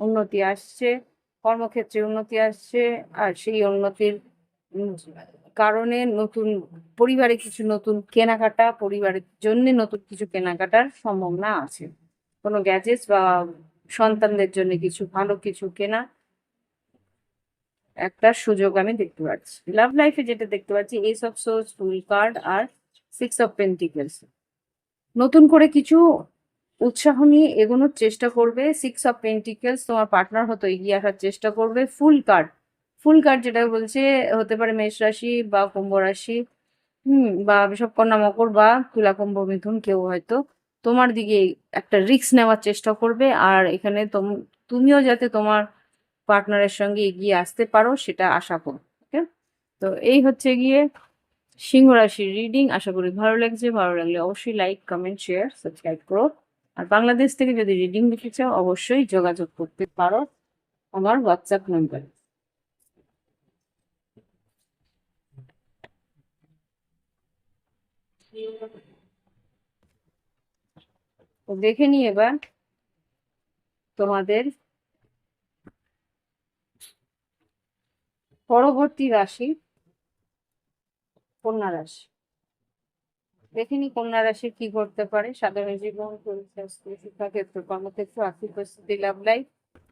উন্নতি আসছে, কর্মক্ষেত্রে উন্নতি আসছে, আর সেই উন্নতির উম, কারণে নতুন পরিবারে কিছু নতুন কেনাকাটা, পরিবারের জন্য নতুন কিছু কেনাকাটার সম্ভাবনা আছে। কোনো গ্যাজেটস বা সন্তানদের জন্য কিছু ভালো কিছু কেনা একটা সুযোগ আমি দেখতে পাচ্ছি। লাভ লাইফে যেটা দেখতে পাচ্ছি, ace of swords, fool card, আর 6 অফ পেন্টিকেলস। নতুন করে কিছু উৎসাহ নিয়ে এগোনোর চেষ্টা করবে। 6 অফ পেন্টিকেলস তোমার পার্টনার হতো এগিয়ে আসার চেষ্টা করবে। ফুল কার্ড, ফুল কার্ড যেটা বলছে হতে পারে মেষ রাশি বা কুম্ভ রাশি, বা বিষবকন্যা মকর বা তুলা কুম্ভ মিথুন, কেউ হয়তো তোমার দিকে একটা রিস্ক নেওয়ার চেষ্টা করবে। আর এখানে তুমিও যাতে তোমার পার্টনারের সঙ্গে এগিয়ে আসতে পারো সেটা আশা করো। ওকে, তো এই হচ্ছে গিয়ে সিংহ রাশির রিডিং। আশা করি ভালো লাগছে। ভালো লাগলে অবশ্যই লাইক, কমেন্ট, শেয়ার, সাবস্ক্রাইব করো। আর বাংলাদেশ থেকে যদি রিডিং নিতে চাও অবশ্যই যোগাযোগ করতে পারো আমার হোয়াটসঅ্যাপ নাম্বারে। তো দেখে নি এবার তোমাদের পরবর্তী রাশি, কন্যা রাশি। দেখে নি কন্যা রাশি কি করতে পারে। সাধারণ জীবন, স্বাস্থ্য, শিক্ষাক্ষেত্র, কর্মক্ষেত্র, আর্থিক পরিস্থিতি, লাভ লাইফ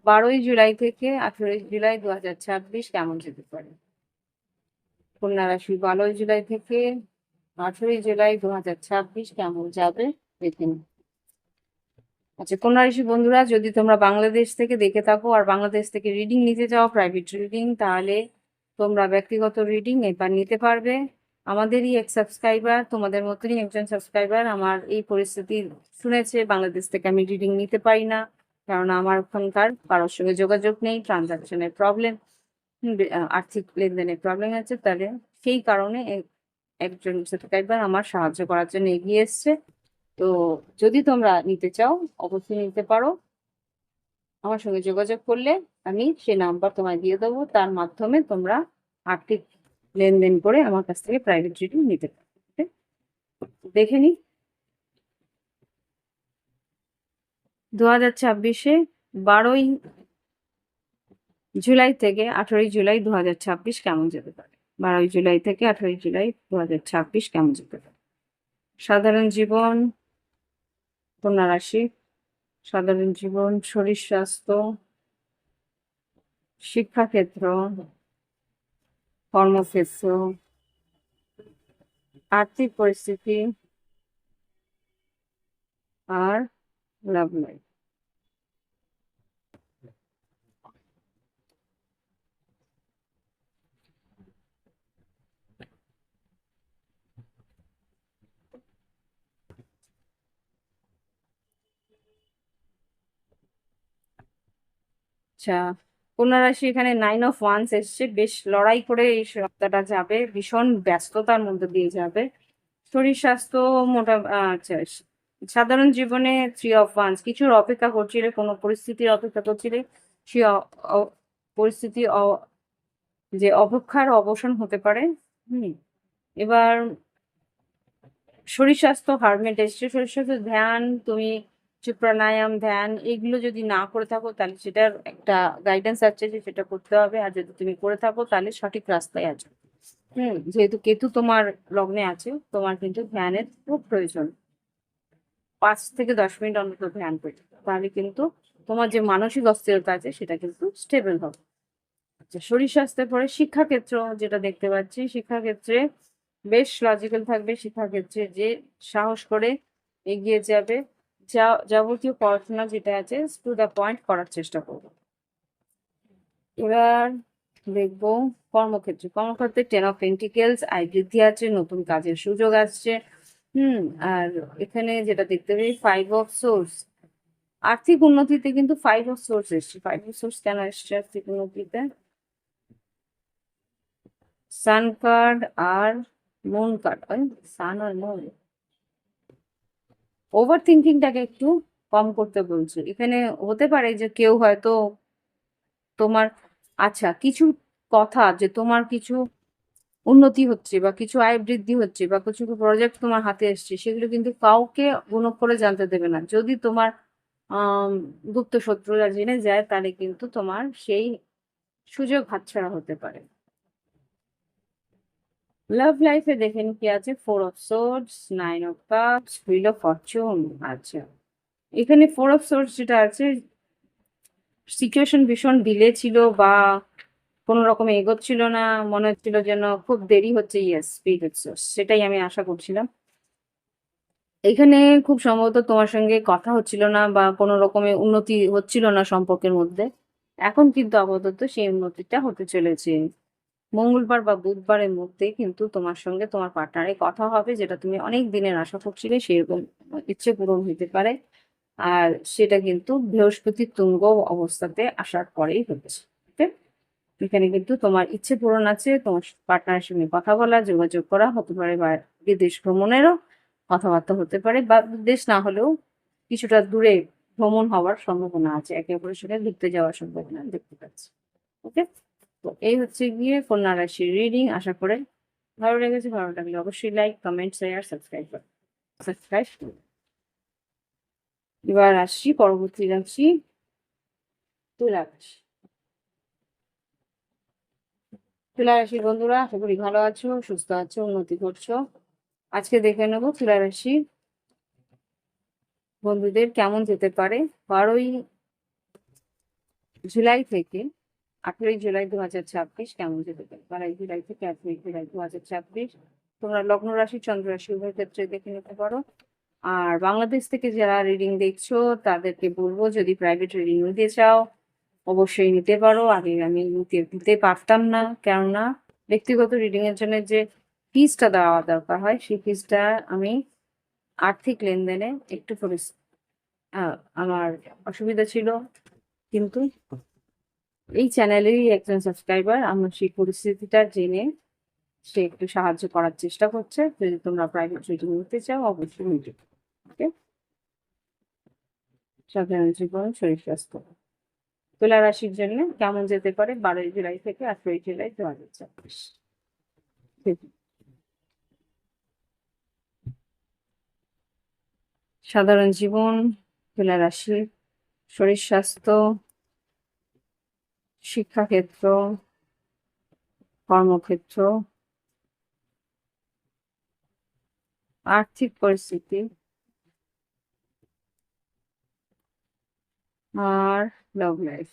12ই জুলাই থেকে 18ই জুলাই 2026 কেমন যেতে পারে। কন্যা রাশি 12ই জুলাই থেকে 18ই জুলাই 2026 কেমন যাবে দেখে নিন। আচ্ছা, কন্যা রাশি বন্ধুরা, যদি তোমরা বাংলাদেশ থেকে দেখে থাকো আর বাংলাদেশ থেকে রিডিং নিতে চাও, প্রাইভেট রিডিং, তাহলে তোমরা ব্যক্তিগত রিডিং এবার নিতে পারবে। আমাদেরই এক সাবস্ক্রাইবার, তোমাদের মতনই একজন সাবস্ক্রাইবার আমার এই পরিস্থিতি শুনেছে, বাংলাদেশ থেকে আমি রিডিং নিতে পারি না, কারণ আমার ওখানকার কারোর সঙ্গে যোগাযোগ নেই, ট্রানজাকশনের প্রবলেম, আর্থিক লেনদেনের প্রবলেম আছে। তাহলে সেই কারণে একজন সাবস্ক্রাইবার আমার সাহায্য করার জন্য এগিয়ে এসছে। তো যদি তোমরা নিতে চাও অবশ্যই নিতে পারো। আমার সঙ্গে যোগাযোগ করলে আমি সে নাম্বার তোমায় দিয়ে দেবো, তার মাধ্যমে তোমরা আর্থিক লেনদেন করে আমার কাছ থেকে প্রাইভেট রিডিং নিতে পারো। Okay? দেখে নি 2026-এ 12ই জুলাই থেকে 18ই জুলাই 2026 কেমন যেতে পারে। 12ই জুলাই থেকে 18ই জুলাই 2026 কেমন যেতে পারে। সাধারণ জীবন, কন্যা রাশি, সাধারণ জীবন, শরীর স্বাস্থ্য, শিক্ষাক্ষেত্র, কর্মক্ষেত্র, আর্থিক পরিস্থিতি, আর লাভ লাইফ। আচ্ছা, কন্যা রাশি এখানে 9 অফ ওয়ান্স এসছে। বেশ লড়াই করে এই সপ্তাহটা যাবে, ভীষণ ব্যস্ততার মধ্যে দিয়ে যাবে। শরীর স্বাস্থ্য মোটা, আচ্ছা, সাধারণ জীবনে 3 অফ ওয়ান্স, কিছুর অপেক্ষা করছিলে, কোনো পরিস্থিতির অপেক্ষা করছিলে, সে পরিস্থিতি যে অপেক্ষার অবসান হতে পারে। এবার শরীর স্বাস্থ্য হারমেট এসছে। শরীর স্বাস্থ্য ধ্যান, তুমি যে প্রাণায়াম, ধ্যান, এগুলো যদি না করে থাকো তাহলে সেটার একটা গাইডেন্স আছে যে সেটা করতে হবে। আর যদি তুমি করে থাকো তাহলে সঠিক রাস্তায় আছো। যেহেতু কেতু তোমার লগ্নে আছে, তোমার কিন্তু ধ্যানের খুব প্রয়োজন। 5 থেকে 10 মিনিট অন্তত ধ্যান করতে, তাহলে কিন্তু তোমার যে মানসিক অস্থিরতা আছে সেটা কিন্তু স্টেবল হবে। আচ্ছা, শরীর স্বাস্থ্যের পরে শিক্ষাক্ষেত্র যেটা দেখতে পাচ্ছি, শিক্ষাক্ষেত্রে বেশ লজিক্যাল থাকবে। শিক্ষাক্ষেত্রে যে সাহস করে এগিয়ে যাবে, যাবতীয় পড়াশোনা যেটা আছে টু দ্য পয়েন্ট করার চেষ্টা করবো। এবার দেখবো কর্মক্ষেত্রে 10 of Pentacles, আয় বৃদ্ধি আছে, নতুন কাজের সুযোগ আসছে। আর এখানে যেটা দেখতে পাই 5 of Swords, আর্থিক উন্নতিতে কিন্তু 5 of Swords এসছে। 5 of Swords কেন এসছে আর্থিক উন্নতিতে? সান কার্ড আর মুন কার্ড, সান আর মুন। ওভার থিঙ্কিংটাকে একটু কম করতে বলছে। এখানে হতে পারে যে কেউ হয়তো তোমার কিছু কথা যে তোমার কিছু উন্নতি হচ্ছে বা কিছু আয় বৃদ্ধি হচ্ছে বা কিছু প্রজেক্ট তোমার হাতে এসছে, সেগুলো কিন্তু কাউকে গুণক করে জানতে দেবে না। যদি তোমার আহ গুপ্ত শত্রুরা জেনে যায়, তাহলে কিন্তু তোমার সেই সুযোগ হাতছাড়া হতে পারে। লাভ লাইফে দেখেন কি আছে, 4 of Swords, 9 of Cups, wheel of Fortune. এখানে 4 of Swords যেটা আছে, সিচুয়েশন ভীষণ ডিলে ছিল বা কোনো রকম এগোচ্ছিল না, মনে হচ্ছিল যেন খুব দেরি হচ্ছে। ইয়েস, স্পিড হচ্ছে, সেটাই আমি আশা করছিলাম। এখানে খুব সম্ভবত তোমার সঙ্গে কথা হচ্ছিল না বা কোনো রকমের উন্নতি হচ্ছিল না সম্পর্কের মধ্যে। এখন কিন্তু আপাতত সেই উন্নতিটা হতে চলেছে। মঙ্গলবার বা বুধবারের মধ্যে কিন্তু তোমার সঙ্গে তোমার পার্টনারের কথা হবে, যেটা তুমি অনেক দিনের আশা করছিলে, সেরকম ইচ্ছে পূরণ হতে পারে। আর সেটা কিন্তু বৃহস্পতি তুঙ্গ অবস্থাতে আসার পরেই হচ্ছে। ওকে, এখানে কিন্তু তোমার ইচ্ছে পূরণ আছে, তোমার পার্টনারের সঙ্গে কথা বলা, যোগাযোগ করা হতে পারে, বা বিদেশ ভ্রমণেরও কথাবার্তা হতে পারে, বা বিদেশ না হলেও কিছুটা দূরে ভ্রমণ হওয়ার সম্ভাবনা আছে, একে অপরের সঙ্গে ঘুরতে যাওয়ার সম্ভাবনা দেখতে পাচ্ছি। ওকে, তো এই হচ্ছে গিয়ে কন্যা রাশির রিডিং। আশা করে ভালো লেগেছে। ভালো লাগলে অবশ্যই লাইক, কমেন্ট, শেয়ার, সাবস্ক্রাইব। এবার আসছি পরবর্তী রাশি, তুলা রাশি। তুলা রাশির বন্ধুরা, আশা করি ভালো আছো, সুস্থ আছো, উন্নতি করছো। আজকে দেখে নেবো তুলা রাশি বন্ধুদের কেমন যেতে পারে 12ই জুলাই থেকে 18ই জুলাই 2026। কেমন যেতে পারে 12ই জুলাই থেকে 18ই জুলাই 2026। তোমরা লগ্ন রাশি, চন্দ্র রাশি উভয় ক্ষেত্রে দেখে নিতে পারো। আর বাংলাদেশ থেকে যারা রিডিং দেখছো, তাদেরকে বলবো যদি প্রাইভেট রিডিং নিতে চাও অবশ্যই নিতে পারো। আগে আমি দিতে পারতাম না, কেননা ব্যক্তিগত রিডিং এর জন্য যে ফিসটা দেওয়া দরকার হয়, সেই ফিসটা আমি আর্থিক লেনদেনে একটু আমার অসুবিধা ছিল। কিন্তু এই চ্যানেলেরই একজন সাবস্ক্রাইবার আমার সেই পরিস্থিতিটা জেনে সে একটু সাহায্য করার চেষ্টা করছে। যদি তোমরা প্রাইভেট রিডিং নিতে চাও অবশ্যই নিতে। ওকে, সাধারণ জীবন, শরীর স্বাস্থ্য। তুলা রাশির জন্য কেমন যেতে পারে 12ই জুলাই থেকে 18ই জুলাই 2026। সাধারণ জীবন, তুলা রাশি, শরীর স্বাস্থ্য, শিক্ষাক্ষেত্র, কর্মক্ষেত্র, আর্থিক পরিস্থিতি আর লাভ লাইফ।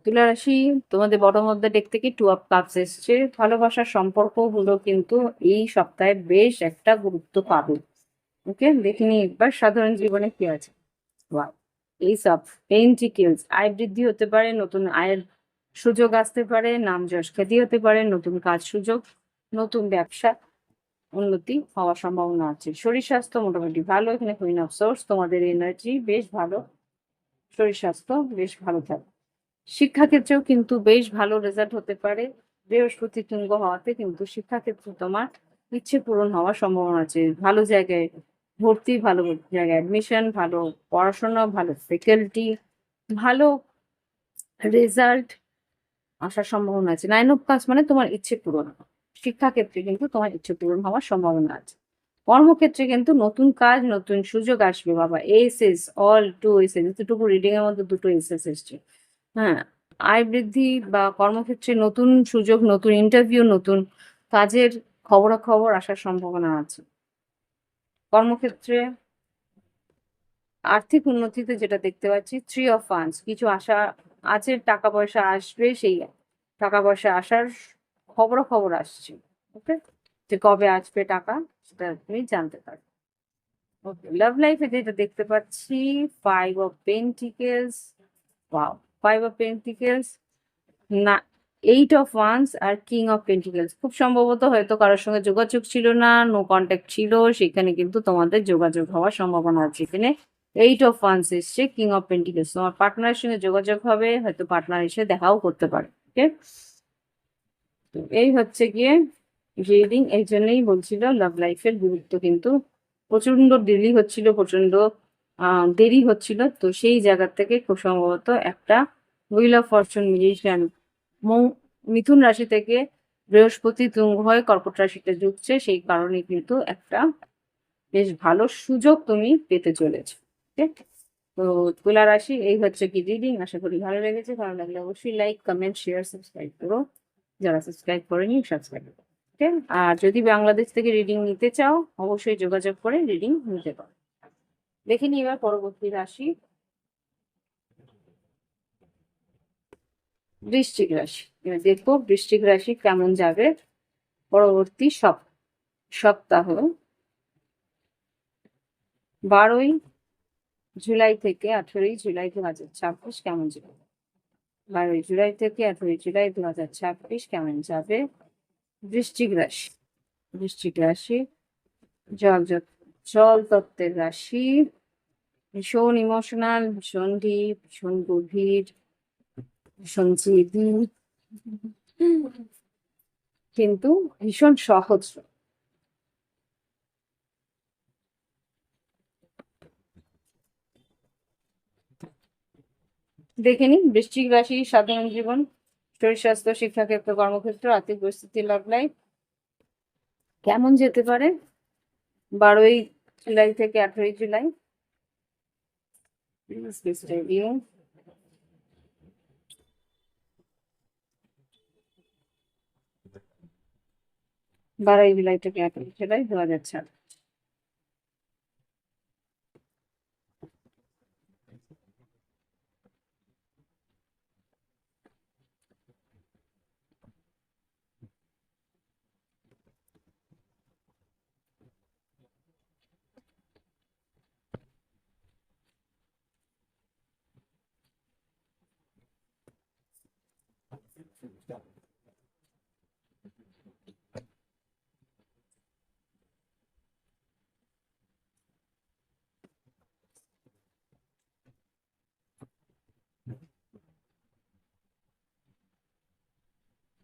তুলা রাশি, তোমাদের বটম অফ দ্য ডেক থেকে 2 of Cups এসছে। ভালোবাসার সম্পর্কগুলো কিন্তু এই সপ্তাহে বেশ একটা গুরুত্ব পাবে। ওকে, দেখিনি একবার সাধারণ জীবনে কি আছে। ওয়াও, এই সব পেন্টিকেলস, আয় বৃদ্ধি হতে পারে, নতুন আয়ের সুযোগ আসতে পারে, নাম যশ খ্যাতি হতে পারে, নতুন কাজ সুযোগ, নতুন ব্যবসা উন্নতি হওয়ার সম্ভাবনা আছে। শরীর স্বাস্থ্য মোটামুটি ভালো। এখানে কুইন অফ সোর্স, তোমাদের এনার্জি বেশ ভালো, শরীর স্বাস্থ্য বেশ ভালো থাকে। শিক্ষাক্ষেত্রেও কিন্তু বেশ ভালো রেজাল্ট হতে পারে। বৃহস্পতি তুঙ্গ হওয়াতে কিন্তু শিক্ষাক্ষেত্রে তোমার ইচ্ছে পূরণ হওয়ার সম্ভাবনা আছে। ভালো জায়গায় ভর্তি, ভালো জায়গায় অ্যাডমিশন, ভালো পড়াশোনা, ভালো ফ্যাকাল্টি, ভালো রেজাল্ট আসার সম্ভাবনা আছে। 9 of Cups মানে তোমার ইচ্ছে পূরণ। শিক্ষাক্ষেত্রে কিন্তু তোমার ইচ্ছে পূরণ হওয়ার সম্ভাবনা আছে। কর্মক্ষেত্রে কিন্তু নতুন কাজ, নতুন সুযোগ আসবে বাবা। এসএস, অল 2 এসএস, এতটুকু রিডিং এর মধ্যে 2 এসএস এসছে। হ্যাঁ, আয় বৃদ্ধি বা কর্মক্ষেত্রে নতুন সুযোগ, নতুন ইন্টারভিউ, নতুন কাজের খবরাখবর আসার সম্ভাবনা আছে। কর্মক্ষেত্রে আর্থিক উন্নতিতে যেটা দেখতে পাচ্ছি, থ্রি অফ ফান্ডস, কিছু আশা আছে, টাকা পয়সা আসবে, সেই টাকা পয়সা আসার খবর আসছে। ওকে, যে কবে আসবে টাকা সেটা তুমি জানতে পারো। ওকে, লাভ লাইফে যেটা দেখতে পাচ্ছি, five of pentacles, wow, five of pentacles, না, এইট অফ ওয়ান্স আর কিং অফ পেন্টিকেলস। খুব সম্ভবত হয়তো কারোর সঙ্গে যোগাযোগ ছিল না, নো কন্ট্যাক্ট ছিল, সেখানে কিন্তু তোমাদের যোগাযোগ হওয়ার সম্ভাবনা আছে। এখানে এইট অফ ওয়ান্স এসছে, কিং অফ পেন্টিকেলস, তোমার পার্টনারের সঙ্গে যোগাযোগ হবে, হয়তো পার্টনার এসে দেখাও করতে পারে। ওকে, তো এই হচ্ছে গিয়ে রিডিং। এই জন্যই বলছিল লাভ লাইফের গুরুত্ব কিন্তু প্রচন্ড দেরি হচ্ছিল, প্রচন্ড দেরি হচ্ছিল, তো সেই জায়গা থেকে খুব সম্ভবত একটা হুইল অফ ফরচুন মিউজিশিয়ান, মিথুন রাশি থেকে বৃহস্পতি তুঙ্গ হয়ে কর্কট রাশিতে ঢুকছে, সেই কারণে কিন্তু একটা বেশ ভালো সুযোগ তুমি পেতে চলেছো। ঠিক, তো তুলা রাশি, এই হচ্ছে কি রিডিং। আশা করি ভালো লেগেছে, ভালো লাগলে অবশ্যই লাইক, কমেন্ট, শেয়ার, সাবস্ক্রাইব করো, যারা সাবস্ক্রাইব করেনি সাবস্ক্রাইব করো। ওকে, আর যদি বাংলাদেশ থেকে রিডিং নিতে চাও অবশ্যই যোগাযোগ করে রিডিং নিতে পারো। দেখে নি এবার পরবর্তী রাশি, বৃশ্চিক রাশি। এবার দেখবো বৃশ্চিক রাশি কেমন যাবে পরবর্তী সপ্তাহ, 12 জুলাই থেকে 18 জুলাই 2026 কেমন যাবে। 12 জুলাই থেকে 18 জুলাই 2026 কেমন যাবে বৃশ্চিক রাশি। বৃশ্চিক রাশি জল জল তত্ত্বের রাশি, ভীষণ ইমোশনাল, ভীষণ ডিপ, ভীষণ গভীর, ভীষণ জেদি, কিন্তু ভীষণ সহজ। দেখে নিন বৃশ্চিক রাশি সাধারণ জীবন, শরীর স্বাস্থ্য, শিক্ষাক্ষেত্র, কর্মক্ষেত্র, আর্থিক পরিস্থিতি, লাভ লাইফ কেমন যেতে পারে 12 জুলাই থেকে 18 জুলাই। রিভিউ 12 জুলাই থেকে 18 জুলাই 2026।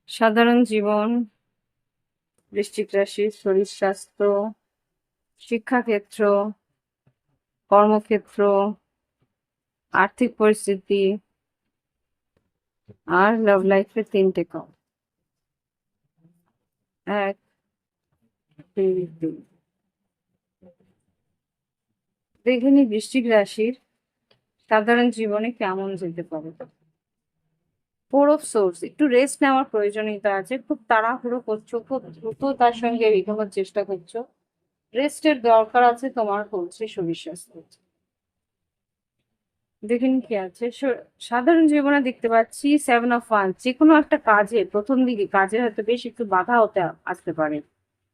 সাধারণ জীবন, বৃশ্চিক রাশি, শরীর স্বাস্থ্য, শিক্ষাক্ষেত্র, কর্মক্ষেত্র, আর্থিক পরিস্থিতি আর লাভ লাইফের 3টে কম, 1, 2, 3। দেখে নি বৃশ্চিক রাশির সাধারণ জীবনে কেমন যেতে পারে। 4 অফ সোর্স, একটু রেস্ট নেওয়ার প্রয়োজনীয়তা আছে, খুব তাড়াহুড়ো করছো, খুব দ্রুত তার সঙ্গে এগোনোর চেষ্টা করছো, রেস্টের দরকার আছে তোমার, বলছে শরীর স্বাস্থ্য। দেখুন কি আছে, সাধারণ জীবনে দেখতে পাচ্ছি 7 অফ ওয়ান্স, যে কোনো একটা কাজে প্রথম দিকে কাজে হয়তো বেশ একটু বাধা হতে আসতে পারে।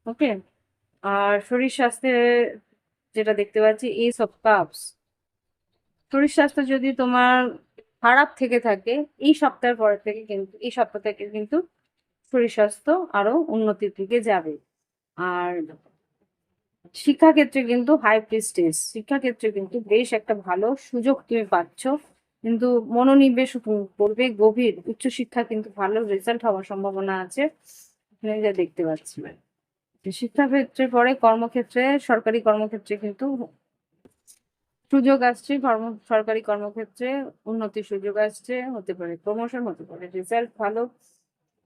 ওকে, আর শরীর স্বাস্থ্যে যেটা দেখতে পাচ্ছি, এস অফ কাপস, শরীর স্বাস্থ্য যদি তোমার খারাপ থেকে থাকে, এই সপ্তাহের পর থেকে কিন্তু, এই সপ্তাহ থেকে কিন্তু শরীর স্বাস্থ্য আরো উন্নতির দিকে যাবে। আর শিক্ষাক্ষেত্রে কিন্তু হাই প্রিস্টেস, শিক্ষাক্ষেত্রে কিন্তু বেশ একটা ভালো সুযোগ তুমি পাচ্ছ, কিন্তু মনোনিবেশ করবে গভীর, উচ্চশিক্ষা কিন্তু ভালো রেজাল্ট হওয়ার সম্ভাবনা আছে এখানে যা দেখতে পাচ্ছি। শিক্ষাক্ষেত্রে পরে কর্মক্ষেত্রে, সরকারি কর্মক্ষেত্রে কিন্তু সুযোগ আসছে, সরকারি কর্মক্ষেত্রে উন্নতির সুযোগ আসছে, হতে পারে প্রমোশন, হতে পারে রেজাল্ট ভালো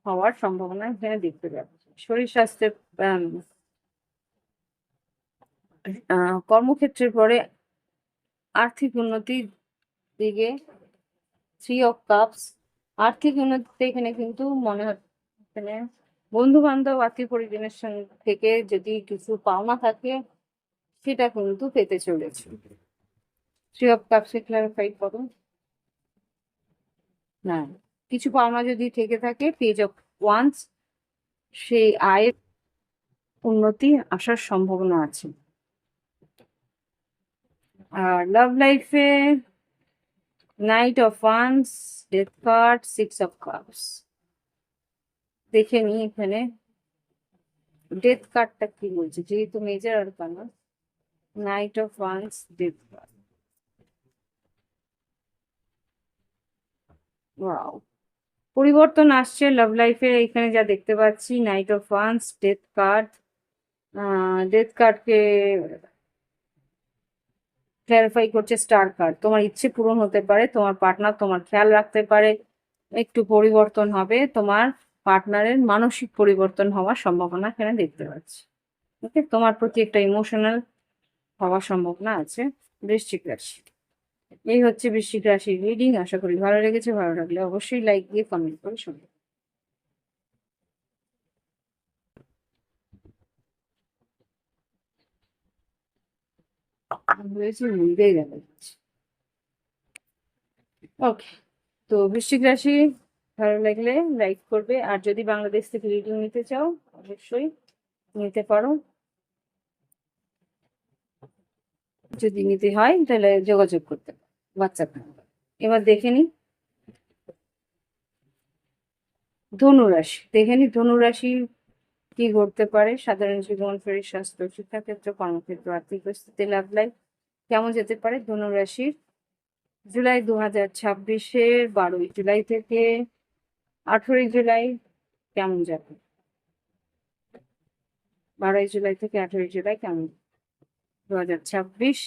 হওয়ার সম্ভাবনা এখানে দেখতে পাচ্ছি। শরীর স্বাস্থ্যের কর্মক্ষেত্রের পরে আর্থিক উন্নতির দিকে 3 অফ কাপস, আর্থিক উন্নতিতে এখানে কিন্তু মনে হচ্ছে এখানে বন্ধু বান্ধব, আত্মীয় পরিজনের সঙ্গে থেকে যদি কিছু পাওনা থাকে সেটা কিন্তু পেতে চলেছে। থ্রি অফ কাপসে ক্লারিফাই করো। না, কিছু পাওনা যদি থেকে থাকে, পেজ অফ ওয়ান্স, সেই আয়ের উন্নতি আসার সম্ভাবনা আছে। আর লাভ লাইফে night of once, death card, six of cups. দেখে নি এখানে ডেথ কার্ডটা কি বলছে, যেহেতু major arcana. Night of once, death card. Wow, পরিবর্তন আসছে লাভ লাইফে এখানে যা দেখতে পাচ্ছি। Night of once, death card. Death কার্ডকে ক্ল্যারিফাই করছে স্টার কার্ড। তোমার ইচ্ছে পূরণ হতে পারে, তোমার পার্টনার তোমার খেয়াল রাখতে পারে, একটু পরিবর্তন হবে, তোমার পার্টনারের মানসিক পরিবর্তন হওয়ার সম্ভাবনা এখানে দেখতে পাচ্ছি। ওকে, তোমার প্রতি একটা ইমোশনাল হওয়ার সম্ভাবনা আছে। বৃশ্চিক রাশি, এই হচ্ছে বৃশ্চিক রাশির রিডিং। আশা করি ভালো লেগেছে। ভালো লাগলে অবশ্যই লাইক দিয়ে কমেন্ট করে শুনবে। হয়েছে মিলে গেল। ওকে, তো বৃশ্চিক রাশি ভালো লাগলে লাইক করবে, আর যদি বাংলাদেশ থেকে রিডিং নিতে চাও অবশ্যই নিতে পারো। যদি নিতে হয় তাহলে যোগাযোগ করতে পারো হোয়াটসঅ্যাপ নাম্বার। এবার দেখে নি ধনুরাশি, দেখে নি ধনুরাশি কি ঘটতে পারে। সাধারণ জীবন, শরীর স্বাস্থ্য, শিক্ষাক্ষেত্র, কর্মক্ষেত্র, আর্থিক পরিস্থিতি, লাভ লাইফ কেমন যেতে পারে ধনুরাশির জুলাই 2026-এর 12ই জুলাই থেকে 18ই জুলাই কেমন যাবে। 12ই জুলাই থেকে 18ই জুলাই কেমন, 2026,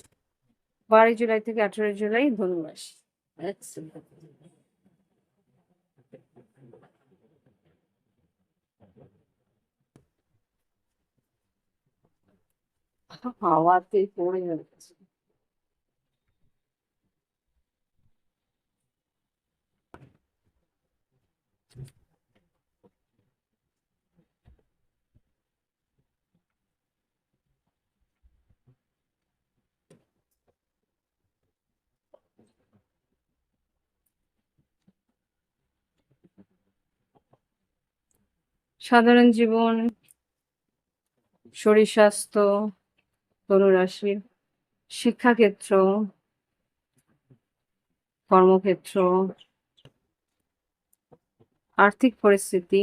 12ই জুলাই থেকে 18ই জুলাই ধনুরাশি। হাওয়াতে পড়ে যাচ্ছে। সাধারণ জীবন, শরীর স্বাস্থ্য, ধনুরাশি, শিক্ষাক্ষেত্র, কর্মক্ষেত্র, আর্থিক পরিস্থিতি,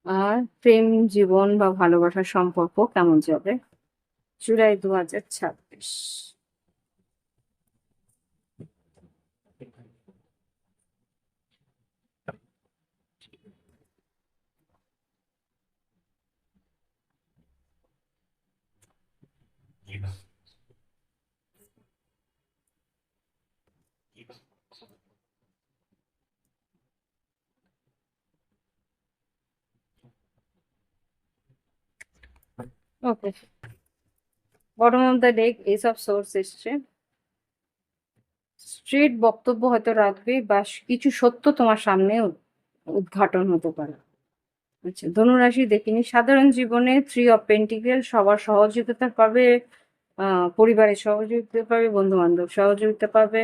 আর প্রেম জীবন বা ভালোবাসার সম্পর্ক কেমন যাবে জুলাই 2026। Okay, bottom of the deck ace of swords এসছে। স্ট্রেট বক্তব্য হয়তো রাখবে, বা কিছু সত্য তোমার সামনে উদ্ঘাটন হতে পারে। আচ্ছা, ধনুরাশি দেখিনি। সাধারণ জীবনে থ্রি অফ পেন্টিকেল, সবার সহযোগিতা পাবে, পরিবারের সহযোগিতা পাবে, বন্ধু বান্ধব সহযোগিতা পাবে।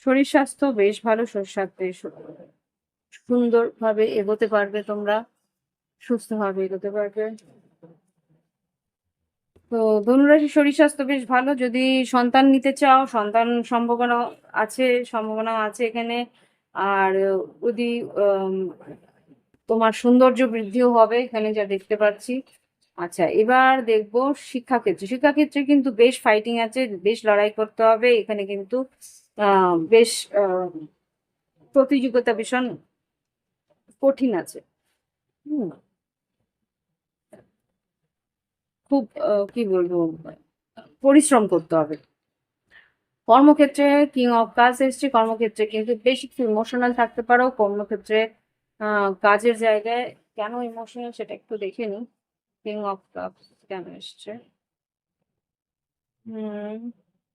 শরীর স্বাস্থ্য বেশ ভালো, শরীর স্বাস্থ্যে সুন্দরভাবে এগোতে পারবে তোমরা, সুস্থভাবে এগোতে পারবে। তো ধনুরাশি শরীর স্বাস্থ্য বেশ ভালো। যদি সন্তান নিতে চাও, সন্তান সম্ভাবনা আছে এখানে। আর যদি আম, তোমার সৌন্দর্য বৃদ্ধিও হবে এখানে যা দেখতে পাচ্ছি। আচ্ছা, এবার দেখবো শিক্ষাক্ষেত্রে। শিক্ষাক্ষেত্রে কিন্তু বেশ ফাইটিং আছে, বেশ লড়াই করতে হবে এখানে কিন্তু। বেশ প্রতিযোগিতা ভীষণ কঠিন আছে। হুম, খুব কি বলবো, পরিশ্রম করতে হবে। কর্মক্ষেত্রে কিং অফ কাজ এসছে। কর্মক্ষেত্রে কিন্তু বেশি একটু ইমোশনাল থাকতে পারো কর্মক্ষেত্রে। কাজের জায়গায় কেন ইমোশনাল সেটা একটু দেখে নিই। কিং অফ কাপস কেন এসছে।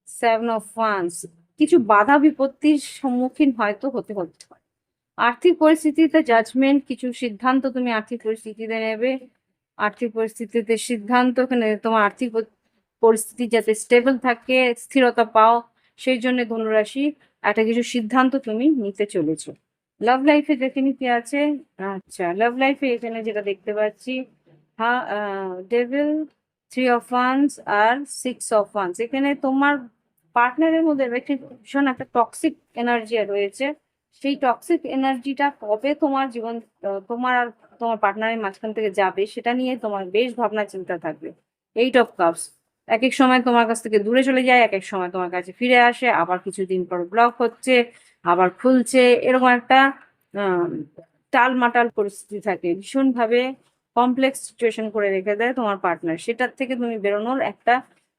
সেভেন অফ ওয়ান্স, কিছু বাধা বিপত্তির সম্মুখীন হয়তো হতে হতে পারে। আর্থিক পরিস্থিতিতে জাজমেন্ট, কিছু সিদ্ধান্ত তুমি আর্থিক পরিস্থিতিতে নেবে। আর্থিক পরিস্থিতিতে সিদ্ধান্ত, এখানে তোমার আর্থিক পরিস্থিতি যাতে স্টেবল থাকে, স্থিরতা পাও, সেই জন্য ধনুরাশি একটা কিছু সিদ্ধান্ত তুমি নিতে চলেছো। লাভ লাইফে দেখে নিতে আছে। আচ্ছা, লাভ লাইফে এখানে যেটা দেখতে পাচ্ছি, হ্যাঁ, ডেভিল, 3 of Wands আর 6 of Wands। এখানে তোমার পার্টনারের মধ্যে একটি ভীষণ একটা টক্সিক এনার্জি রয়েছে। সেই টক্সিক এনার্জিটা কবে তোমার জীবন, তোমার আর তোমার পার্টনারের মাঝখান থেকে যাবে, সেটা নিয়ে তোমার বেশ ভাবনা চিন্তা থাকবে। 8 of Cups, এক এক সময় তোমার কাছ থেকে দূরে চলে যায়, এক এক সময় তোমার কাছে ফিরে আসে, আবার কিছুদিন পর ব্লক হচ্ছে, আবার খুলছে, এরকম একটা আহ টালমাটাল পরিস্থিতি থাকে। ভীষণভাবে কমপ্লেক্স সিচুয়েশন করে রেখে দেয় তোমার পার্টনার, সেটার থেকে তুমি বেরোনোর একটা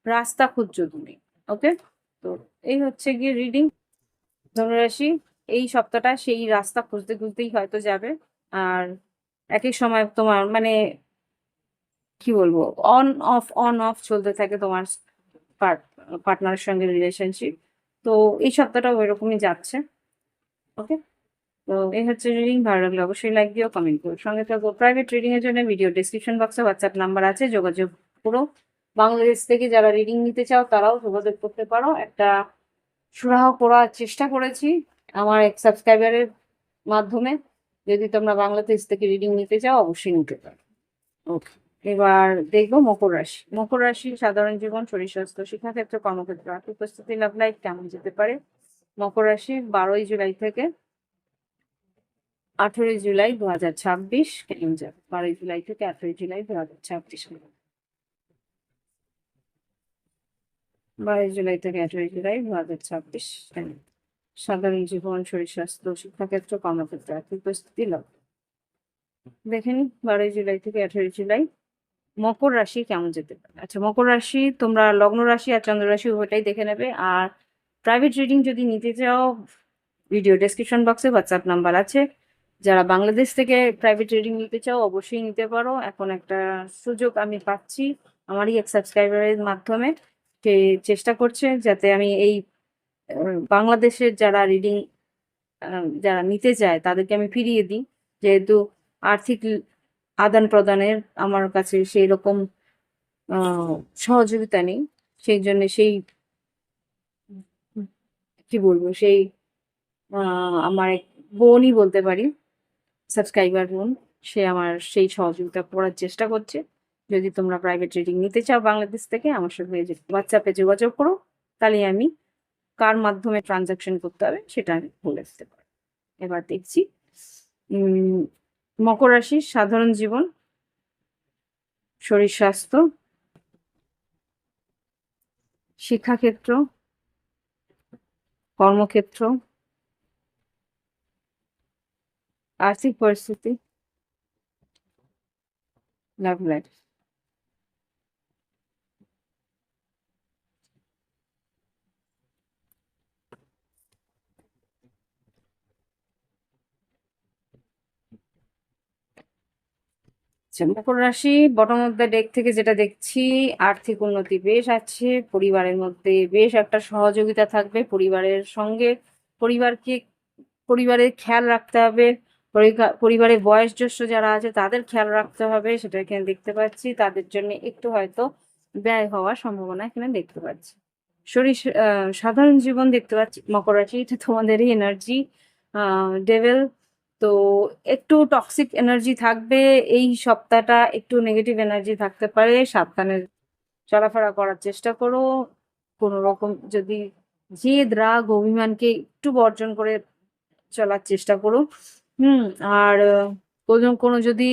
রাস্তা খুঁজছো তুমি। ওকে, তো এই হচ্ছে গিয়ে রিডিং ধনুরাশি। এই সপ্তাহটা সেই রাস্তা খুঁজতে খুঁজতেই হয়তো যাবে। আর এক এক সময় তোমার মানে কি বলবো, অন অফ চলতে থাকে তোমার পার্টনারের সঙ্গে রিলেশনশিপ। তো এই সপ্তাহটাও এরকমই যাচ্ছে। ওকে, তো এই হচ্ছে রিডিং। ভালো লাগলে অবশ্যই লাইক দিও, কমেন্ট করো, সঙ্গে থাকো। প্রাইভেট রিডিং এর জন্য ভিডিও ডিসক্রিপশন বক্সে হোয়াটসঅ্যাপ নাম্বার আছে, যোগাযোগ করো। বাংলাদেশ থেকে যারা রিডিং নিতে চাও তারাও যোগাযোগ করতে পারো। একটা সুরাহা করার চেষ্টা করেছি আমার এক সাবস্ক্রাইবারের মাধ্যমে। যদি তোমরা বাংলাদেশ থেকে রিডিং নিতে চাও অবশ্যই নিতে পারো। ওকে, এবার দেখবো মকর রাশি। মকর রাশি সাধারণ জীবন, শরীর স্বাস্থ্য, শিক্ষাক্ষেত্র, কর্মক্ষেত্র, আর্থিক পরিস্থিতি, লাভ লাইফ কেমন যেতে পারে। মকর রাশি 12ই জুলাই থেকে 18ই জুলাই 2026 কেমন যাবে। 12ই জুলাই থেকে 18ই জুলাই 2026, 12ই জুলাই থেকে 18ই জুলাই 2026। সাধারণ জীবন, শরীর স্বাস্থ্য, শিক্ষাক্ষেত্র, কর্মক্ষেত্র, আর্থিক পরিস্থিতি, লাভ। দেখে নি 12ই জুলাই থেকে 18ই জুলাই মকর রাশি কেমন যেতে পারে। আচ্ছা, মকর রাশি তোমরা লগ্ন রাশি আর চন্দ্র রাশি উভয়টাই দেখে নেবে। আর প্রাইভেট রিডিং যদি নিতে চাও ভিডিও ডেসক্রিপশন বক্সে হোয়াটসঅ্যাপ নাম্বার আছে। যারা বাংলাদেশ থেকে প্রাইভেট রিডিং নিতে চাও অবশ্যই নিতে পারো। এখন একটা সুযোগ আমি পাচ্ছি আমারই এক সাবস্ক্রাইবারের মাধ্যমে, সে চেষ্টা করছে যাতে আমি এই বাংলাদেশের যারা রিডিং যারা নিতে চায় তাদেরকে আমি ফিরিয়ে দিই। যেহেতু আর্থিক আদান প্রদানের আমার কাছে সেই রকম সহযোগিতা নেই, সেই জন্য সেই কি বলবো, সেই আমার এক বোনই বলতে পারি, সাবস্ক্রাইবার বোন, সে আমার সেই সহযোগিতা করার চেষ্টা করছে। যদি তোমরা প্রাইভেট রিডিং নিতে চাও বাংলাদেশ থেকে আমার সঙ্গে হোয়াটসঅ্যাপে যোগাযোগ করো, তাহলে আমি কার মাধ্যমে ট্রানজাকশন করতে হবে সেটা আমি বলে দিতে পারি। এবার দেখছি মকর রাশির সাধারণ জীবন, শরীর স্বাস্থ্য, শিক্ষাক্ষেত্র, কর্মক্ষেত্র, আর্থিক পরিস্থিতি, লাভ লাইফ। মকর রাশি বটম অফ দ্য ডেক থেকে যেটা দেখছি, আর্থিক উন্নতি বেশ আছে, পরিবারের মধ্যে বেশ একটা সহযোগিতা থাকবে পরিবারের সঙ্গে। পরিবারকে পরিবারের খেয়াল রাখতে হবে, পরিবারের বয়োজ্যেষ্ঠ যারা আছে তাদের খেয়াল রাখতে হবে, সেটা এখানে দেখতে পাচ্ছি। তাদের জন্য একটু হয়তো ব্যয় হওয়ার সম্ভাবনা এখানে দেখতে পাচ্ছি। শরীর সাধারণ জীবন দেখতে পাচ্ছি মকর রাশি, এটা তোমাদেরই এনার্জি, ডেভেল। তো একটু টক্সিক এনার্জি থাকবে এই সপ্তাহটা, একটু নেগেটিভ এনার্জি থাকতে পারে, সাবধানে চলাফেরা করার চেষ্টা করো। কোনো রকম যদি জেদ, রাগ, অভিমানকে একটু বর্জন করে চলার চেষ্টা করো। আর কোনো যদি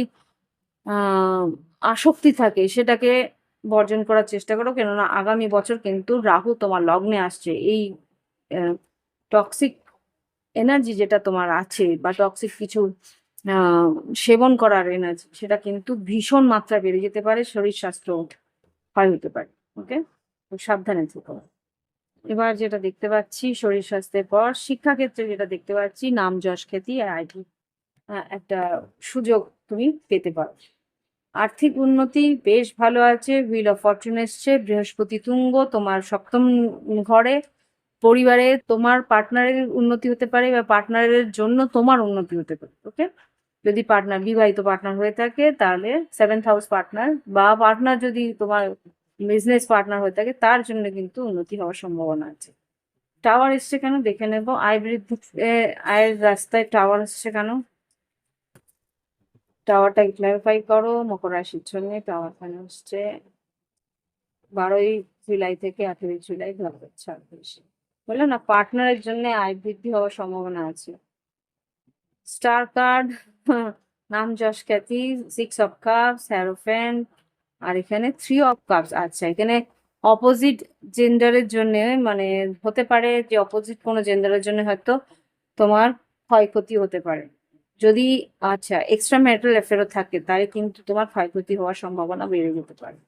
আসক্তি থাকে সেটাকে বর্জন করার চেষ্টা করো, কেননা আগামী বছর কিন্তু রাহু তোমার লগ্নে আসছে। এই টক্সিক এনার্জি যেটা তোমার আছে বা টক্সিক কিছু সেবন করার এনার্জি, সেটা কিন্তু ভীষণ মাত্রা বেড়ে যেতে পারে, শরীর স্বাস্থ্য ক্ষয় হতে পারে। ওকে, তো সাবধানে থেকো। এবার যেটা দেখতে পাচ্ছি শরীর স্বাস্থ্যের পর শিক্ষাক্ষেত্রে যেটা দেখতে পাচ্ছি, নাম যশ খ্যাতি আর আইটি একটা সুযোগ তুমি পেতে পারো। আর্থিক উন্নতি বেশ ভালো আছে, হুইল অফ ফরচুন এসছে, বৃহস্পতি তুঙ্গ তোমার সপ্তম ঘরে। পরিবারে তোমার পার্টনারের উন্নতি হতে পারে বা পার্টনারের জন্য তোমার উন্নতি হতে পারে। ওকে, যদি বিবাহিত পার্টনার হয়ে থাকে তাহলে 7th হাউস পার্টনার, বা পার্টনার যদি তোমার বিজনেস পার্টনার হয়ে থাকে তার জন্য কিন্তু উন্নতি হওয়ার সম্ভাবনা আছে। টাওয়ার এসছে কেন দেখে নেব। আয় বৃদ্ধিতে আয়ের রাস্তায় টাওয়ার এসছে কেন, টাওয়ারটা ক্লারিফাই করো। মকর রাশির জন্য টাওয়ার কেন এসছে? 12ই জুলাই থেকে 18ই জুলাই 2026 বললাম না, পার্টনারের জন্য আয় বৃদ্ধি হওয়ার সম্ভাবনা আছে। স্টার কার্ড, নাম যশ খ্যাতি, 6 অফ কাপস, হ্যারোফ্যান্ট, আর এখানে 3 অফ কাপস। আচ্ছা, এখানে অপোজিট জেন্ডারের জন্য, মানে হতে পারে যে অপোজিট কোনো জেন্ডারের জন্য হয়তো তোমার ক্ষয়ক্ষতি হতে পারে। যদি আচ্ছা এক্সট্রা ম্যারিটাল অ্যাফেয়ারও থাকে তাহলে কিন্তু তোমার ক্ষয়ক্ষতি হওয়ার সম্ভাবনা বেড়ে যেতে পারে।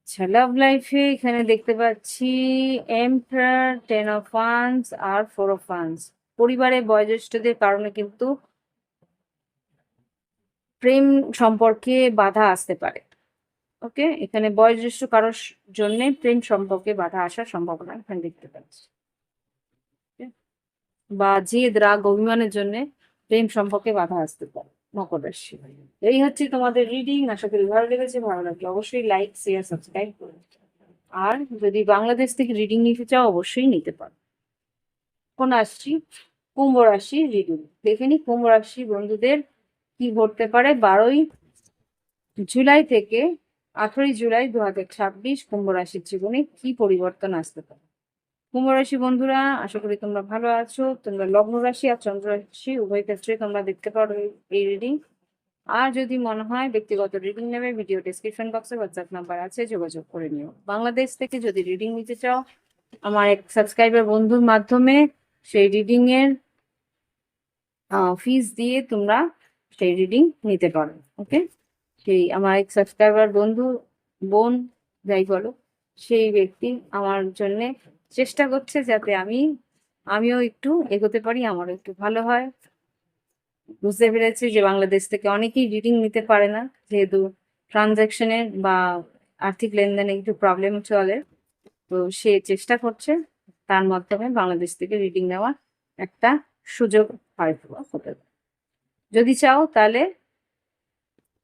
আচ্ছা, লাভ লাইফে এখানে দেখতে পাচ্ছি এম্পারার, 10 অফ ওয়ান্স আর 4 অফ ওয়ান্স। পরিবারে বয়োজ্যেষ্ঠদের কারণে কিন্তু প্রেম সম্পর্কে বাধা আসতে পারে। ওকে, এখানে বয়োজ্যেষ্ঠ কারোর জন্য প্রেম সম্পর্কে বাধা আসার সম্ভাবনা এখানে দেখতে পাচ্ছি। Okay? বা জেদ, রাগ, অভিমানের জন্য প্রেম সম্পর্কে বাধা আসতে পারে মকর রাশি। এই হচ্ছে তোমাদের রিডিং। আশা করি ভালো লেগেছে। ভালো লাগলে অবশ্যই লাইক, শেয়ার, সাবস্ক্রাইব করো। আর যদি বাংলাদেশ থেকে রিডিং নিতে চাও অবশ্যই নিতে পারো। এখন আসছি কুম্ভ রাশি রিডিং। দেখে নি কুম্ভ রাশি বন্ধুদের কি ঘটতে পারে 12ই জুলাই থেকে 18ই জুলাই 2026 কুম্ভ রাশির জীবনে কি পরিবর্তন আসতে পারে। কুম্ভ রাশি বন্ধুরা, আশা করি তোমরা ভালো আছো। তোমরা লগ্ন রাশি আর চন্দ্র রাশি উভয় ক্ষেত্রে তোমরা দেখতে পারো এই রিডিং। আর যদি মনে হয় ব্যক্তিগত রিডিং নেবে, ভিডিও ডেসক্রিপশন বক্সে হোয়াটসঅ্যাপ নাম্বার আছে, যোগাযোগ করে নিও। বাংলাদেশ থেকে যদি রিডিং নিতে চাও আমার এক সাবস্ক্রাইবার বন্ধুর মাধ্যমে সেই রিডিং এর ফিস দিয়ে তোমরা সেই রিডিং নিতে পারো। ওকে, সেই আমার এক সাবস্ক্রাইবার বন্ধু, বোন, যাই বলো, সেই ব্যক্তি আমার জন্য চেষ্টা করছে যাতে আমিও একটু এগোতে পারি, আমারও একটু ভালো হয়। বুঝতে পেরেছি যে বাংলাদেশ থেকে অনেকেই রিডিং নিতে পারে না, যেহেতু ট্রানজাকশনের বা আর্থিক লেনদেনে একটু প্রবলেম চলে। তো সে চেষ্টা করছে তার মাধ্যমে বাংলাদেশ থেকে রিডিং নেওয়ার একটা সুযোগ হয়তো হতে পারে। যদি চাও তাহলে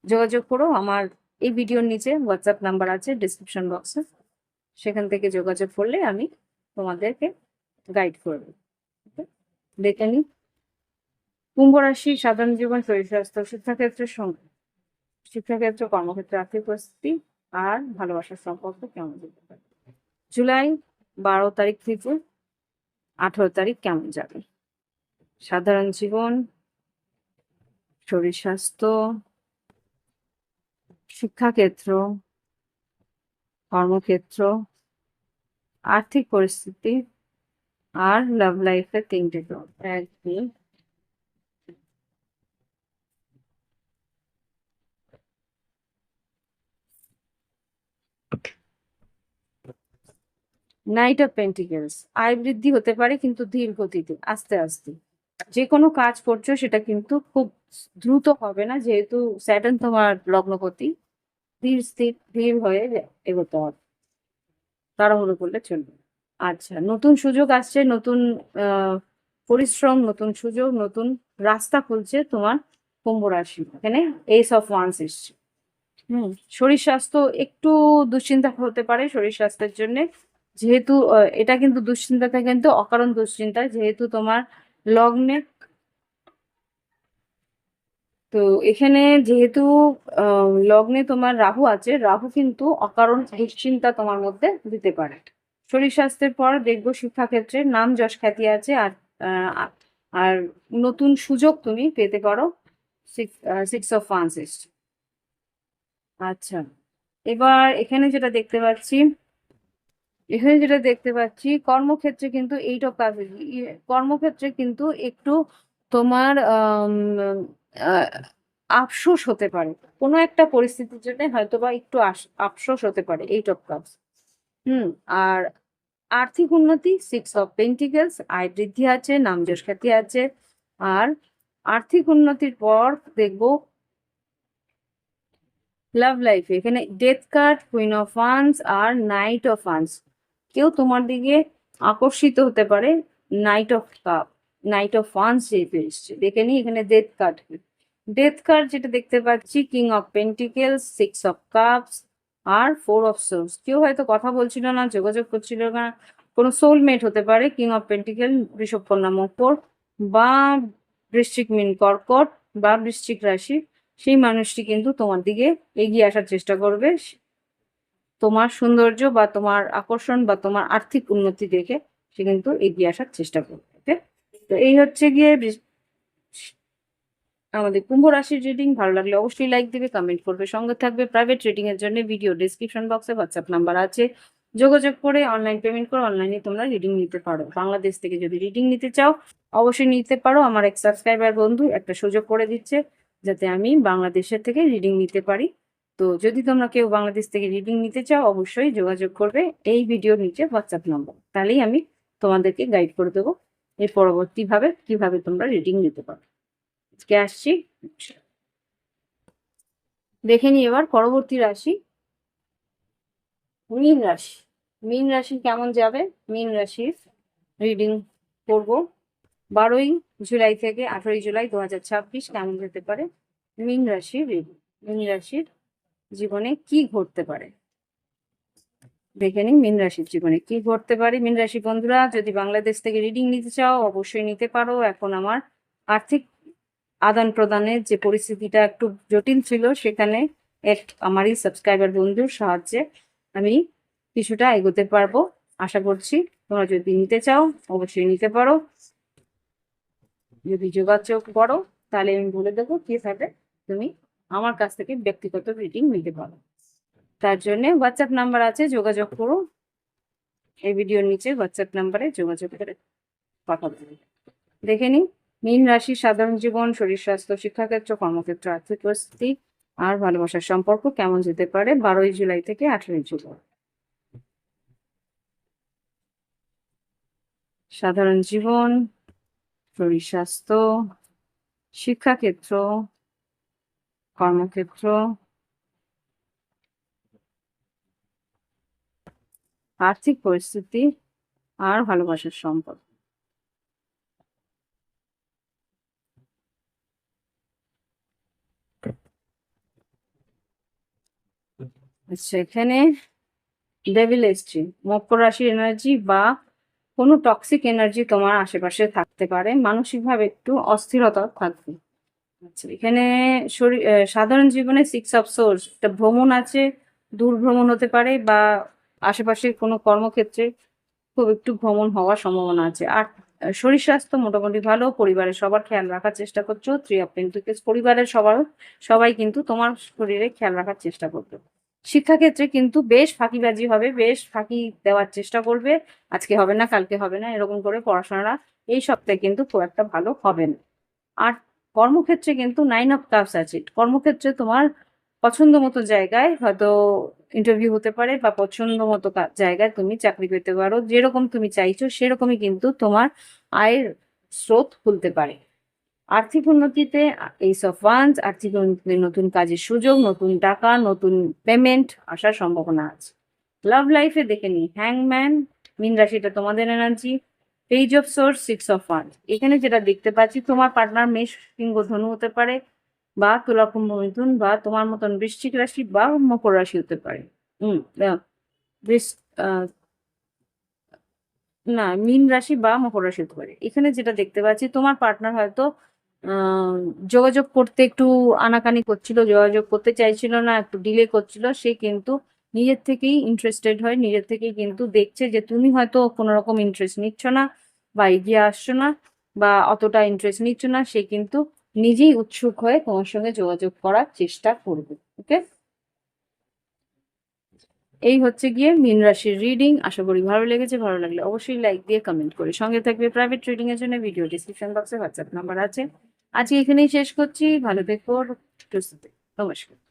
যোগাযোগ করো। আমার এই ভিডিওর নিচে হোয়াটসঅ্যাপ নাম্বার আছে ডিসক্রিপশন বক্সে, সেখান থেকে যোগাযোগ করলে আমি তোমাদেরকে গাইড করে দেবো। দেখে নি কুম্ভ রাশি সাধারণ জীবন, শরীর স্বাস্থ্য, শিক্ষাক্ষেত্র, কর্মক্ষেত্রে, আর্থিক পরিস্থিতি আর ভালোবাসার সম্পর্ক কেমন যেতে পারে। জুলাই 12 তারিখ থেকে 18 তারিখ কেমন যাবে। সাধারণ জীবন, শরীর স্বাস্থ্য, শিক্ষাক্ষেত্র, কর্মক্ষেত্র, আর্থিক পরিস্থিতি আর লাভ লাইফের 3টে গ্রহ। 1, 2, নাইট অফ পেন্টিকেলস। আয় বৃদ্ধি হতে পারে কিন্তু ধীর গতিতে, আস্তে আস্তে। যে কোনো কাজ করছো সেটা কিন্তু খুব দ্রুত হবে না, যেহেতু স্যাটার্ন তোমার লগ্নপতি। ধীর স্থির ধীর হয়ে এগোতে হবে, তাড়াহুড়ো করলে চলবে না। আচ্ছা, নতুন সুযোগ আসছে, নতুন পরিশ্রম, নতুন সুযোগ, নতুন রাস্তা খুলছে তোমার কুম্ভ রাশি। এখানে Ace of Wands এসছে। শরীর স্বাস্থ্য একটু দুশ্চিন্তা হতে পারে শরীর স্বাস্থ্যের জন্য, যেহেতু এটা কিন্তু দুশ্চিন্তাটা কিন্তু অকারণ দুশ্চিন্তা, যেহেতু তোমার লগ্নে। তো এখানে যেহেতু লগ্নে তোমার রাহু আছে, রাহু কিন্তু অকারণ দুশ্চিন্তা তোমার মধ্যে দিতে পারে। শরীর স্বাস্থ্যের পর দেখবো শিক্ষাক্ষেত্রে নাম যশ খ্যাতি আছে, আহ, আর নতুন সুযোগ তুমি পেতে পারো। 6 অফ ওয়ান্স এসছে। আচ্ছা, এবার এখানে যেটা দেখতে পাচ্ছি কর্মক্ষেত্রে কিন্তু 8 অফ কাপ। কর্মক্ষেত্রে কিন্তু একটু তোমার আহ, আফসোস হতে পারে কোনো একটা পরিস্থিতির জন্য, হয়তো বা একটু আফসোস হতে পারে 8 অফ কাপস। আর আর্থিক উন্নতি 6 অফ পেন্টিকেলস, আয় বৃদ্ধি আছে, নাম যশ খ্যাতি আছে। আর আর্থিক উন্নতির পর দেখবো লাভ লাইফে এখানে death card, queen of wands আর নাইট অফ ওয়ান্স। কেউ তোমার দিকে আকর্ষিত হতে পারে। নাইট অফ ওয়ান্স যেহেতু এসছে, দেখে নি এখানে ডেথ কার্ড। ডেথ কার্ড যেটা দেখতে পাচ্ছি, king of pentacles, 6 of cups আর 4 অফ সোর্স। কেউ হয়তো কথা বলছিল না, যোগাযোগ করছিল না, কোনো সোলমেট হতে পারে। কিং অফ পেন্টিকেল বৃষভ কন্যা মকর বা বৃশ্চিক মীন কর্কট বা বৃশ্চিক রাশি, সেই মানুষটি কিন্তু তোমার দিকে এগিয়ে আসার চেষ্টা করবে। তোমার সৌন্দর্য বা তোমার আকর্ষণ বা তোমার আর্থিক উন্নতি দেখে সে কিন্তু এগিয়ে আসার চেষ্টা করবে। ওকে, তো এই হচ্ছে গিয়ে আমাদের কুম্ভ রাশির রিডিং। ভালো লাগলে অবশ্যই লাইক দিবে, কমেন্ট করবে, সঙ্গে থাকবে। প্রাইভেট রিডিং এর জন্য ভিডিও ডিসক্রিপশন বক্সে হোয়াটসঅ্যাপ নাম্বার আছে, যোগাযোগ করে অনলাইন পেমেন্ট করে অনলাইনে তোমরা রিডিং নিতে পারো। বাংলাদেশ থেকে যদি রিডিং নিতে চাও অবশ্যই নিতে পারো। আমার এক সাবস্ক্রাইবার বন্ধু একটা সুযোগ করে দিচ্ছে যাতে আমি বাংলাদেশের থেকে রিডিং নিতে পারি। তো যদি তোমরা কেউ বাংলাদেশ থেকে রিডিং নিতে চাও অবশ্যই যোগাযোগ করবে এই ভিডিওর নিচে হোয়াটসঅ্যাপ নম্বর, তাহলেই আমি তোমাদেরকে গাইড করে দেবো এর পরবর্তীভাবে কিভাবে তোমরা রিডিং নিতে পারো। আজকে আসছি, দেখে নি এবার পরবর্তী রাশি মীন রাশি। মীন রাশি কেমন যাবে? মীন রাশির রিডিং করব 12ই জুলাই থেকে 18ই জুলাই 2026 কেমন যেতে পারে মীন রাশির রিডিং। মীন রাশির জীবনে কি ঘটতে পারে দেখে নিন। মীন রাশির জীবনে কি ঘটতে পারে। মীন রাশি বন্ধুরা, যদি বাংলাদেশ থেকে রিডিং নিতে চাও অবশ্যই নিতে পারো। এখন আমার আর্থিক আদান প্রদানের যে পরিস্থিতিটা একটু জটিল ছিল, সেখানে আমারই সাবস্ক্রাইবার বন্ধুর সাহায্যে আমি কিছুটা এগোতে পারবো। আশা করছি তোমরা যদি নিতে চাও অবশ্যই নিতে পারো। যদি যোগাযোগ করো তাহলে আমি বলে দেবো কিভাবে তুমি আমার কাছ থেকে ব্যক্তিগত রিডিং নিতে পারো। তার জন্য হোয়াটসঅ্যাপ নাম্বার আছে, যোগাযোগ করো। এই ভিডিওর নিচে হোয়াটসঅ্যাপ নাম্বারে যোগাযোগ করে কথা বলবে। দেখে নিন মীন রাশি সাধারণ জীবন, শরীর স্বাস্থ্য, শিক্ষাক্ষেত্র, কর্মক্ষেত্র, আর্থিক পরিস্থিতি আর ভালোবাসার সম্পর্ক কেমন যেতে পারে 12ই জুলাই থেকে 18ই জুলাই। সাধারণ জীবন, শরীর স্বাস্থ্য, শিক্ষাক্ষেত্র, কর্মক্ষেত্র, আর্থিক পরিস্থিতি আর ভালোবাসার সম্পর্ক। আচ্ছা, এখানে ডেভিল এসছে, মকর রাশির এনার্জি বা কোনো টক্সিক এনার্জি তোমার আশেপাশে থাকতে পারে, মানসিকভাবে একটু অস্থিরতা থাকবে। আচ্ছা, এখানে সাধারণ জীবনে 6 অফ সোর্স, একটা ভ্রমণ আছে, দূর ভ্রমণ হতে পারে বা আশেপাশের কোনো কর্মক্ষেত্রে খুব একটু ভ্রমণ হওয়ার সম্ভাবনা আছে। আর শরীর স্বাস্থ্য মোটামুটি ভালো, পরিবারের সবার খেয়াল রাখার চেষ্টা করছো। 3 অফ পেন্টিকেলস, পরিবারের সবাই কিন্তু তোমার শরীরে খেয়াল রাখার চেষ্টা করবে। শিক্ষাক্ষেত্রে কিন্তু বেশ ফাঁকিবাজি হবে, বেশ ফাঁকি দেওয়ার চেষ্টা করবে। আজকে হবে না, কালকে হবে না, এরকম করে পড়াশোনাটা এই সপ্তাহে কিন্তু খুব একটা ভালো হবে না। আর কর্মক্ষেত্রে কিন্তু 9 অফ কাপস আছে। কর্মক্ষেত্রে তোমার পছন্দ মতো জায়গায় হয়তো ইন্টারভিউ হতে পারে বা পছন্দ মতো জায়গায় তুমি চাকরি পেতে পারো। যেরকম তুমি চাইছো সেরকমই কিন্তু তোমার আয়ের স্রোত খুলতে পারে। আর্থিক উন্নতিতে এইস অফ ওয়ান্স, আর্থিক উন্নতিতে নতুন কাজের সুযোগ, নতুন টাকা, নতুন পেমেন্ট আসার সম্ভাবনা আছে। লাভ লাইফে দেখে নিই হ্যাংম্যান, মীন রাশিটা তোমাদের energy, page of swords, 6 of wands. এখানে যেটা দেখতে পাচ্ছি তোমার পার্টনার মেষ, সিংহ, ধনু হতে পারে বা তুলা, কুম্ভ, মিথুন বা তোমার মতন বৃশ্চিক রাশি বা মকর রাশি হতে পারে। হুম বৃষ- আহ, না, মীন রাশি বা মকর রাশি হতে পারে। এখানে যেটা দেখতে পাচ্ছি তোমার পার্টনার হয়তো আহ, যোগাযোগ করতে একটু আনাকানি করছিল, যোগাযোগ করতে চাইছিল না, একটু ডিলে করছিল। সে কিন্তু নিজের থেকেই ইন্টারেস্টেড হয়, নিজের থেকেই কিন্তু দেখছে যে তুমি হয়তো কোনো রকম ইন্টারেস্ট নিচ্ছ না বা এগিয়ে আসছো না বা অতটা ইন্টারেস্ট নিচ্ছ না। সে কিন্তু নিজেই উৎসুক হয়ে তোমার সঙ্গে যোগাযোগ করার চেষ্টা করবে। ওকে, এই হচ্ছে গিয়ে মীন রাশির রিডিং। আশা করি ভালো লেগেছে। ভালো লাগলে অবশ্যই লাইক দিয়ে কমেন্ট করে সঙ্গে থাকবে। প্রাইভেট রিডিং এর জন্য ভিডিও ডিসক্রিপশন বক্সে হোয়াটসঅ্যাপ নাম্বার আছে। আজকে এখানেই শেষ করছি। ভালো থেকো, সুস্থ থেকো। নমস্কার।